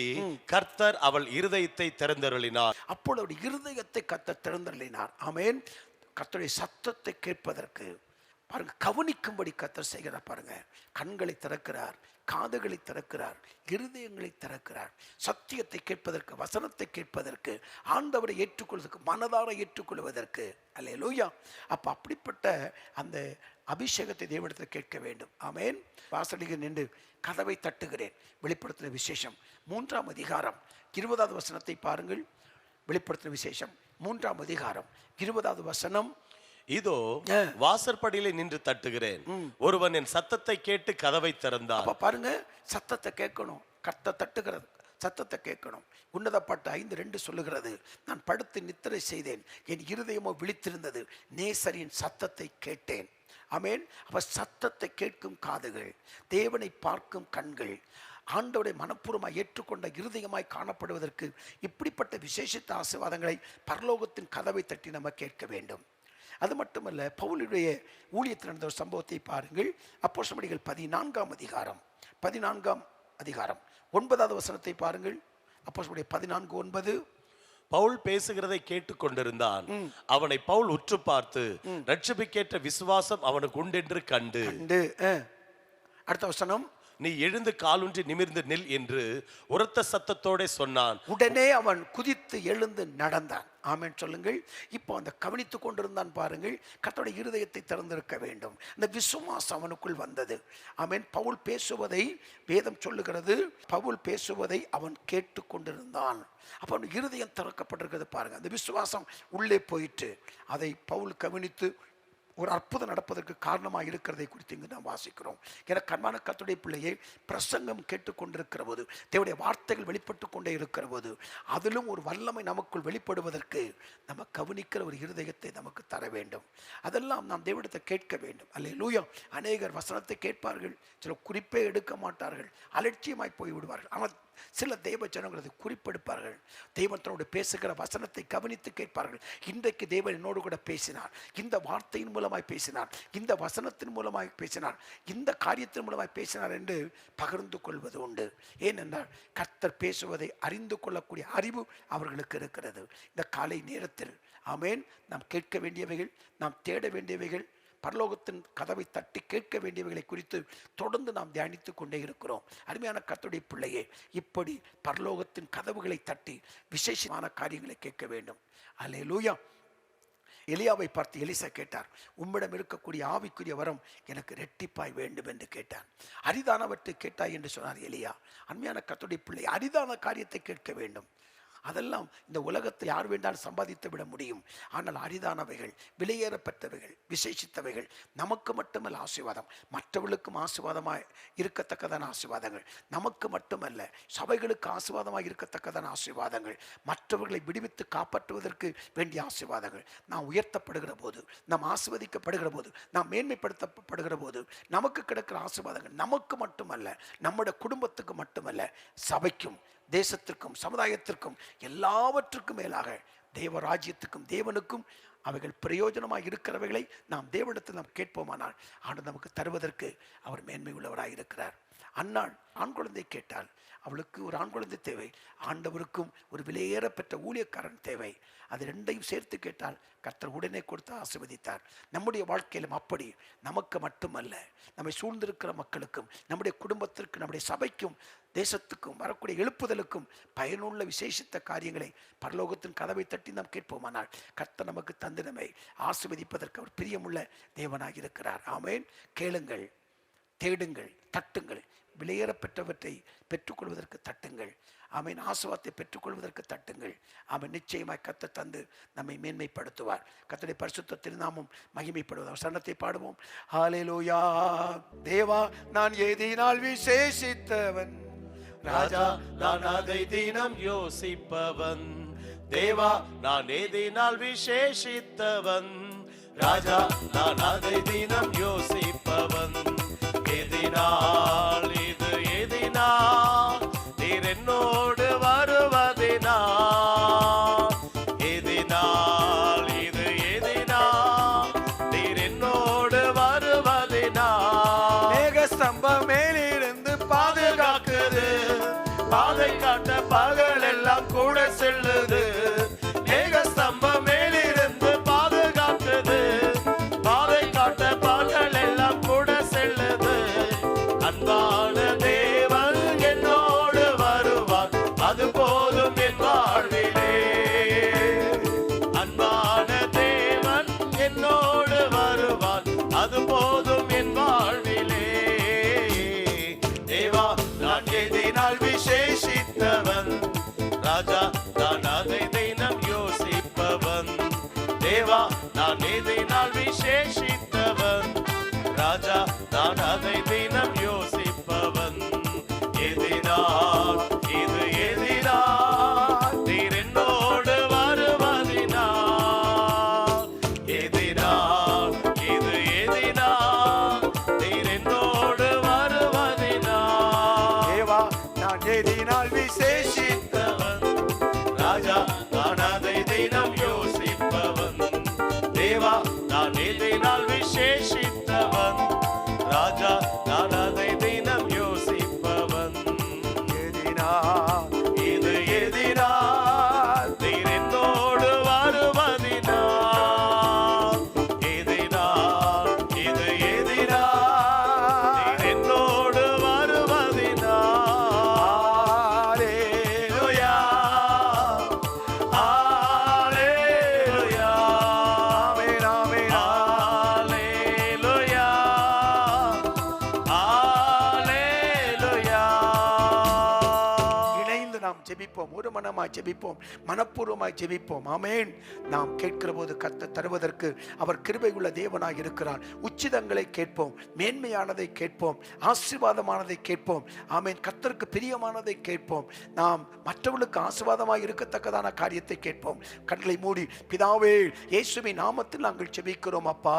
கர்த்தர் அவள் இருதயத்தை திறந்தருளினார். அப்பொழுது இருதயத்தை கர்த்தர் திறந்தருளினார். ஆமென். கர்த்தருடைய சத்தத்தை கேட்பதற்கு பாருங்க, கவனிக்கும்படி கர்த்தர் செய்கிறார் பாருங்க. கண்களை திறக்கிறார், காதுகளை திறக்கிறார், இருதயங்களை திறக்கிறார். சத்தியத்தை கேட்பதற்கு, வசனத்தை கேட்பதற்கு, ஆண்டவரை ஏற்றுக்கொள்வதற்கு, மனதார ஏற்றுக்கொள்வதற்கு. அல்லேலூயா. அப்ப அப்படிப்பட்ட அந்த அபிஷேகத்தை தேவனிடத்தில் கேட்க வேண்டும். ஆமென். வாசலில் நின்று கதவை தட்டுகிறேன். வெளிப்படுத்தின விசேஷம் 3ஆம் அதிகாரம் 20வது வசனத்தை பாருங்கள். வெளிப்படுத்தின விசேஷம் 3ஆம் அதிகாரம் 20வது வசனம். இதோ வாசற்படியிலே நின்று தட்டுகிறேன், ஒருவன் என் சத்தத்தை கேட்டு கதவை திறந்தான். பாருங்க, சத்தத்தை கேட்கணும். கர்த்தர் தட்டுகிறது, சத்தத்தை கேட்கணும். உன்னத பாட்டு 5:2 சொல்லுகிறது, நான் படுத்து நித்திரை செய்தேன், என் இருதயமோ விழித்திருந்தது, நேசரின் சத்தத்தை கேட்டேன். ஆமென். அப்ப சத்தத்தை கேட்கும் காதுகள், தேவனை பார்க்கும் கண்கள், ஆண்டவரை மனப்பூர்வமாய் ஏற்றுக்கொண்ட இருதயமாய் காணப்படுவதற்கு இப்படிப்பட்ட விசேஷித்த ஆசீர்வாதங்களை பரலோகத்தின் கதவை தட்டி நம்ம கேட்க வேண்டும். அது மட்டுமல்ல, பவுலுடைய ஊழியத்தில் நடந்த ஒரு சம்பவத்தை பாருங்கள். அப்போஸ்தலர்கள் 14ஆம் அதிகாரம் 9வது வசனத்தை பாருங்கள். அப்போஸ்தலர்கள் 14:9. பவுல் பேசுகிறதை கேட்டுக்கொண்டிருந்தான். அவனை பவுல் உற்று பார்த்து ரட்சிப்புக்கேற்ற விசுவாசம் அவனுக்கு உண்டென்று கண்டு. அடுத்த வசனம், நீ எழுந்து காலூன்றி நிமிர்ந்து நில் என்று உரத்த சத்தத்தோட சொன்னான். உடனே அவன் குதித்து எழுந்து நடந்தான். ஆமென் சொல்லுங்கள். இப்போ அந்த கவனித்துக் கொண்டிருந்தான் பாருங்கள். கர்த்தருடைய இருதயத்தை திறந்திருக்க வேண்டும். இந்த விசுவாசம் அவனுக்குள் வந்தது. ஆமென். பவுல் பேசுவதை வேதம் சொல்லுகிறது, பவுல் பேசுவதை அவன் கேட்டு கொண்டிருந்தான். அப்போ அவன் இருதயம் திறக்கப்பட்டிருக்கிறது பாருங்க. அந்த விசுவாசம் உள்ளே போயிட்டு அதை பவுல் கவனித்து ஒரு அற்புதம் நடப்பதற்கு காரணமாக இருக்கிறதை குறித்து இங்கு நாம் வாசிக்கிறோம். என கண்மான கர்த்தருடைய பிள்ளையை, பிரசங்கம் கேட்டுக்கொண்டிருக்கிற போது, தேவனுடைய வார்த்தைகள் வெளிப்பட்டு கொண்டே இருக்கிற போது, அதிலும் ஒரு வல்லமை நமக்குள் வெளிப்படுவதற்கு நம்ம கவனிக்கிற ஒரு இருதயத்தை நமக்கு தர வேண்டும். அதெல்லாம் நாம் தேவனிடத்தை கேட்க வேண்டும். அல்லேலூயா. அநேகர் வசனத்தை கேட்பார்கள், சில குறிப்பே எடுக்க மாட்டார்கள், அலட்சியமாய் போய் விடுவார்கள். ஆனால் சில தேவ ஜனங்கள் அதை குறிப்பெடுப்பார்கள். தேவன் தன்னோடு பேசுகிற வசனத்தை கவனித்து கேட்பார்கள். இன்றைக்கு தேவன் என்னோடு கூட பேசினார், இந்த வார்த்தையின் மூலமாய் பேசினார், இந்த வசனத்தின் மூலமாய் பேசினார், இந்த காரியத்தின் மூலமாய் பேசினார் என்று பகிர்ந்து கொள்வது உண்டு. ஏனென்றால் கர்த்தர் பேசுவதை அறிந்து கொள்ளக்கூடிய அறிவு அவர்களுக்கு இருக்கிறது. இந்த காலை நேரத்தில் ஆமேன். நாம் கேட்க வேண்டியவைகள், நாம் தேட வேண்டியவைகள், பரலோகத்தின் கதவை தட்டி கேட்க வேண்டியவைகளை குறித்து தொடர்ந்து நாம் தியானித்து கொண்டே இருக்கிறோம். அருமையான கர்த்தருடைய பிள்ளையே, இப்படி பரலோகத்தின் கதவுகளை தட்டி விசேஷமான காரியங்களை கேட்க வேண்டும். அல்லேலூயா. எலியாவை பார்த்து எலிசா கேட்டார், உம்மிடம் இருக்கக்கூடிய ஆவிக்குரிய வரம் எனக்கு ரெட்டிப்பாய் வேண்டும் என்று கேட்டான். அரிதானவற்றை கேட்டாய் என்று சொன்னார் எலியா. அருமையான கர்த்தருடைய பிள்ளை, அரிதான காரியத்தை கேட்க வேண்டும். அதெல்லாம் இந்த உலகத்தில் யார் வேண்டாலும் சம்பாதித்து விட முடியும். ஆனால் அரிதானவைகள், விலையேறப்பட்டவைகள், விசேஷித்தவைகள் நமக்கு மட்டுமல்ல ஆசீர்வாதம், மற்றவர்களுக்கும் ஆசீர்வாதமாக இருக்கத்தக்கதான ஆசீர்வாதங்கள், நமக்கு மட்டுமல்ல சபைகளுக்கு ஆசீர்வாதமாக இருக்கத்தக்கதான ஆசீர்வாதங்கள், மற்றவர்களை விடுவித்து காப்பாற்றுவதற்கு வேண்டிய ஆசீர்வாதங்கள். நாம் உயர்த்தப்படுகிற போது, நாம் ஆசீர்வதிக்கப்படுகிற போது, நாம் மேன்மைப்படுத்தப்படுகிற போது நமக்கு கிடைக்கிற ஆசீர்வாதங்கள் நமக்கு மட்டுமல்ல, நம்முடைய குடும்பத்துக்கு மட்டுமல்ல, சபைக்கும், தேசத்திற்கும், சமுதாயத்திற்கும், எல்லாவற்றுக்கும் மேலாக தேவராஜ்யத்துக்கும் தேவனுக்கும் அவைகள் பிரயோஜனமாக இருக்கிறவைகளை நாம் தேவனிடத்தில் நாம் கேட்போமானால் ஆண்டவர் நமக்கு தருவதற்கு அவர் மேன்மை உள்ளவராக இருக்கிறார். அன்னாள் ஆண் குழந்தை கேட்டால் அவளுக்கு ஒரு ஆண் குழந்தை தேவை, ஆண்டவருக்கும் ஒரு விலையேறப்பெற்ற ஊழியக்காரன் தேவை. அது ரெண்டையும் சேர்த்து கேட்டால் கர்த்தர் உடனே கொடுத்து ஆசீர்வதித்தார். நம்முடைய வாழ்க்கையிலும் அப்படி நமக்கு மட்டுமல்ல, நம்மை சூழ்ந்திருக்கிற மக்களுக்கும், நம்முடைய குடும்பத்திற்கும், நம்முடைய சபைக்கும், தேசத்துக்கும் வரக்கூடிய எழுப்புதலுக்கும் பயனுள்ள விசேஷித்த காரியங்களை பரலோகத்தின் கதவை தட்டி நாம் கேட்போமானால் கர்த்தர் நமக்கு தந்து நம்மை ஆசீர்வதிப்பதற்கு அவர் பிரியமுள்ள தேவனாக இருக்கிறார். ஆமேன். கேளுங்கள், தேடுங்கள், தட்டுங்கள், விலையேறப்பெற்றவற்றை பெற்றுக்கொள்வதற்கு தட்டுங்கள். ஆமேன். ஆசீர்வாதத்தை பெற்றுக்கொள்வதற்கு தட்டுங்கள். ஆமேன். நிச்சயமாய் கர்த்தர் தந்து நம்மை மேன்மைப்படுத்துவார். கர்த்தருடைய பரிசுத்த திருநாமம் மகிமைப்படுவார். சரணத்தை பாடுவோம். ஹல்லேலூயா. தேவா, நான் எதினால் விசேஷித்தவன், ராஜா நான் அதை தினம் யோசிப்பவன். தேவா நான் எதினால் விசேஷித்தவன், ராஜா நான் அதை தினம் யோசிப்பவன். எதினால் இது எதினால் நீர் என்னோடு வருவதினால், எதினால் இது எதினால் நீர் என்னோடு வருவதினால். மேக ஸ்தம்பம் மேலிருந்து பாதுகாக்குது, பாதை காட்ட பகல் எல்லாம் கூட செல்லுது. மேக ஸ்தம்பம் மேலிருந்து பாதுகாக்குது, பாதை காட்ட பகல் எல்லாம் கூட செல்லுது. அன்பான தேவன் என்னோடு வருவார், அது போதும் என் வாழ்விலே. அன்பான தேவன் என்னோடு வருவார், அது போதும் என் வாழ்விலே. தேவா நான் எதினால் விசேஷித்தவன், ராஜா நான் அதை தினம் யோசிப்பவன். தேவா நான் எதினால் விசேஷித்தவன், ராஜா நான் அதை தினம் யோசிப்பவன். எதினால் இது எதினால் நீர் என்னோடு வருவதினால், எதினால் இது எதினால் நீர் என்னோடு வருவதினால். தேவா நான் எதினால் விசேஷித்தவன், ராஜா நான் அதை தினம் யோசிப்பவன். தேவா நான் எதினால் விசேஷித்தவன், ராஜா நான் அதை தினம் யோசிப்பவன். எதினால் இது எதினால் நீர் என்னோடு வருவதினால், எதினால் இது எதினால் நீர் என்னோடு வருவதினால். ஹல்லேலூயா. ஹல்லேலூயா. ஆமென், ஆமென். ஹல்லேலூயா. ஹல்லேலூயா. இணைந்து நாம் ஜெபிப்போம், ஒரு மனமாய் ஜெபிப்போம், மனப்பூர்வமாய் ஜெபிப்போம். ஆமென். நாம் கேட்கிற போது கர்த்தர் தருவதற்கு அவர் கிருபை உள்ள தேவனாய் இருக்கிறார். உச்சிதங்களை கேட்போம், மேன்மையானதை கேட்போம், ஆசீர்வாதமானதை கேட்போம். ஆமென். கர்த்தருக்கு பிரியமானதை கேட்போம். நாம் மற்றவர்களுக்கு ஆசீர்வாதமாய் இருக்கத்தக்கதான காரியத்தை கேட்போம். கண்களை மூடி, பிதாவே இயேசுவின் நாமத்தில் நாங்கள் ஜெபிக்கிறோம் அப்பா.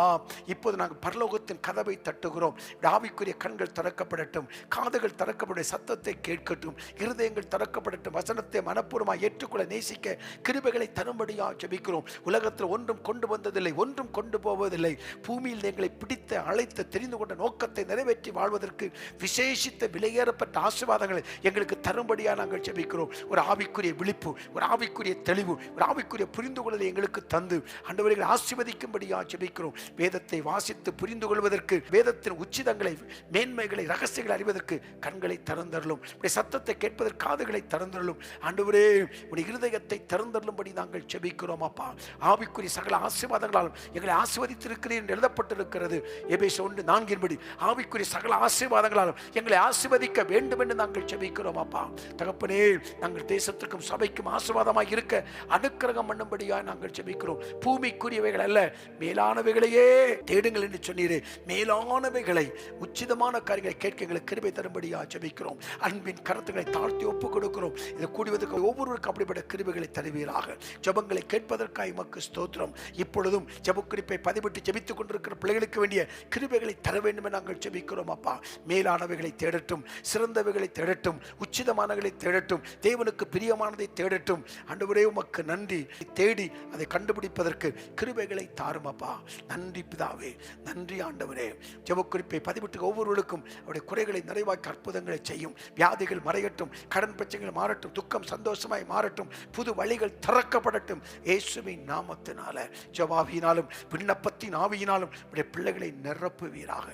இப்போது நாங்கள் பரலோகத்தின் கதவை தட்டுகிறோம். ஆவிக்குரிய கண்கள் திறக்கப்படட்டும், காதுகள் திறக்கப்பட, சத்தத்தை கேட்கட்டும், இருதயங்கள் திறக்கப்படட்டும் காணப்படும் வசனத்தை மனப்பூர்வமாக ஏற்றுக்கொள்ள நேசிக்க கிருபைகளை தரும்படியாக ஜெபிக்கிறோம். உலகத்தில் ஒன்றும் கொண்டு வந்ததில்லை, ஒன்றும் கொண்டு போவதில்லை. பூமியில் எங்களை பிடித்த அழைத்த தெரிந்து கொண்ட நோக்கத்தை நிறைவேற்றி வாழ்வதற்கு விசேஷித்த விலையேறப்பட்ட ஆசீர்வாதங்களை எங்களுக்கு தரும்படியாக நாங்கள் ஜெபிக்கிறோம். ஒரு ஆவிக்குரிய விழிப்பு, ஒரு ஆவிக்குரிய தெளிவு, ஒரு ஆவிக்குரிய புரிந்து கொள்வதை எங்களுக்கு தந்து ஆண்டவரை ஆசீர்வதிக்கும்படியாக ஜெபிக்கிறோம். வேதத்தை வாசித்து புரிந்து கொள்வதற்கு, வேதத்தின் உச்சிதங்களை, மேன்மைகளை, ரகசியங்களை அறிவதற்கு கண்களை திறந்தருளும். சத்தத்தை கேட்பதற்கு காதுகளை திறந்தருளும். ஆண்டவரே, உடைய இருதயத்தை திறந்தருளும்படி நாங்கள் ஜெபிக்கிறோம். அப்பா, ஆவிக்குரிய சகல ஆசீர்வாதங்களாலும் எங்களை ஆசீர்வதித்திருக்கிறேன் என்று எழுதப்பட்டிருக்கிறது. எபேசியர் 1:4 ஆவிக்குரிய சகல ஆசீர்வாதங்களாலும் எங்களை ஆசீர்வதிக்க வேண்டும் என்று நாங்கள் ஜெபிக்கிறோம். அப்பா தகப்பனே, நாங்கள் தேசத்துக்கும் சபைக்கும் ஆசீர்வாதமாக இருக்க அனுக்கிரகம் பண்ணும்படியாக நாங்கள் ஜெபிக்கிறோம். பூமிக்குரியவைகள் அல்ல, மேலானவைகளையே தேடுங்கள் என்று சொன்னீரே. மேலானவைகளை, உச்சிதமான காரியங்களை கேட்க எங்களுக்கு கிருபை தரும்படியாக ஜெபிக்கிறோம். அன்பின் கருத்துக்களை தாழ்த்தி ஒப்புக் கொடுக்கிறோம். இதை கூடுவதற்கு ஒவ்வொருவருக்கும் அப்படிப்பட்ட கிருபைகளை தருவீராக. ஜெபங்களை கேட்பதற்காக உமக்கு ஸ்தோத்திரம். இப்பொழுதும் ஜெப குறிப்பை பதிவிட்டு ஜெபித்துக் கொண்டிருக்கிற பிள்ளைகளுக்கு வேண்டிய கிருபைகளை தர வேண்டும் என்று நாங்கள் ஜெபிக்கிறோம். அப்பா, மேலானவைகளை தேடட்டும், சிறந்தவைகளை தேடட்டும், உச்சிதமானவைகளை தேடட்டும், தேவனுக்கு பிரியமானதை தேடட்டும். ஆண்டவரே, உமக்கு நன்றி. தேடி அதை கண்டுபிடிப்பதற்கு கிருபைகளை தாரும். அப்பா, நன்றி பிதாவே, நன்றி ஆண்டவரே. ஜெப குறிப்பை பதிவிட்டு ஒவ்வொருவருக்கும் அவருடைய குறைகளை நிறைவாக்கி அற்புதங்களை செய்யும். வியாதிகள் மறையட்டும், கடன் பிரச்சனைகள் மாறட்டும், துக்கம் சந்தோஷமாய் மாறட்டும், புது வழிகள் திறக்கப்படட்டும். இயேசுவின் நாமத்தினால ஜெபாவியினாலும் விண்ணப்பத்தின் ஆவியினாலும் உடைய பிள்ளைகளை நிரப்புவீராக.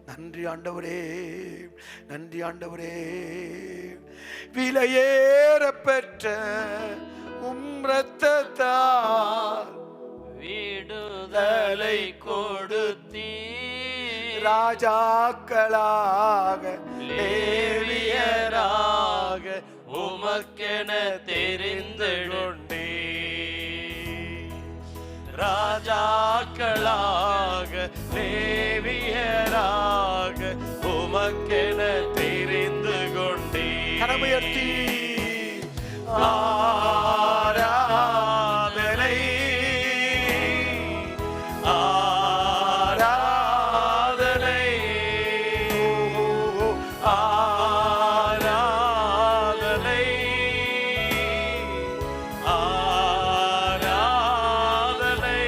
நன்றி ஆண்டவரே, நன்றி ஆண்டவரே. விலையேற பெற்ற உம் இரத்தத்தால் விடுதலை கொடுத்தீ, ராஜாக்களாக லேவியராக உமக்கென தெரிந்தெடுண்டே. ராஜாக்களாக லேவியராக உமக்கென தெரிந்து கொண்டே. கரமுயர்த்தி ஆராதனை, ஆராதனை, ஆராதனை, ஆராதனை.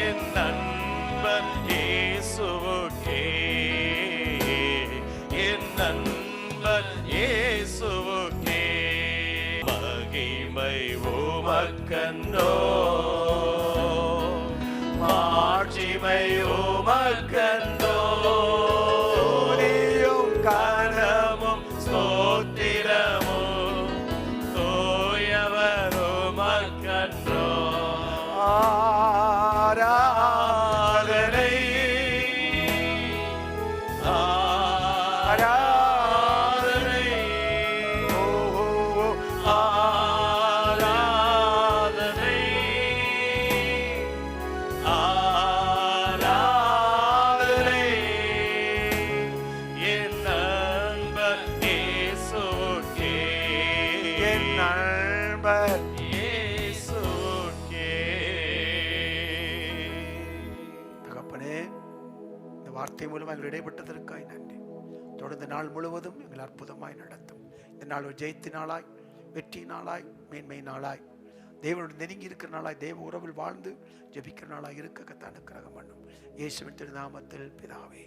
என் நண்பன் இயேசுவுக்கே, என் நண்பன் இயேசுவுக்கே. மகிமை உமக்கன்றோ, மாட்சிமை உமக்கன்றோ. துதியும் கனமும் ஸ்தோத்திரமும் தூயவர் உமக்கன்றோ. ஆராதனை, ஆராதனை, ஓ ஆராதனை, ஆராதனை. என் நண்பர் இயேசுவுக்கே, என் நண்பர் இயேசுவுக்கே. தகப்பனே, இந்த வார்த்தை மூலம் எங்கள் இடைப்பட்டதற்காய் நன்றி. தொடர்ந்து நாள் முழுவதும் எங்கள் அற்புதமாய் நடத்தும். இந்த நாள் ஒரு ஜெயத்தின் நாளாய், வெற்றி நாளாய், மேன்மை நாளாய், தேவனுடைய நெருங்கி இருக்கிற நாளாய், தேவ உறவில் வாழ்ந்து ஜெபிக்கிற நாளாய் இருக்க கர்த்தர் அனுக்கிரகம் பண்ணும். இயேசுவின் திருநாமத்தில் பிதாவே.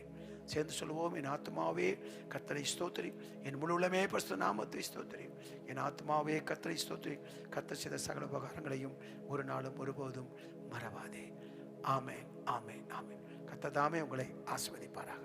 சேர்ந்து சொல்லுவோம். என் ஆத்மாவே கர்த்தரை ஸ்தோத்திரி, என் முழு உள்ளமே பரிசுத்த நாமத்தை ஸ்தோத்திரி. என் ஆத்மாவே கர்த்தரை ஸ்தோத்திரி, கர்த்தர் செய்த சகல உபகாரங்களையும் ஒரு நாளும் ஒருபோதும் மறவாதே. ஆமென், ஆமென், ஆமென். கர்த்தர் தாமே உங்களை ஆசீர்வதிப்பாராக.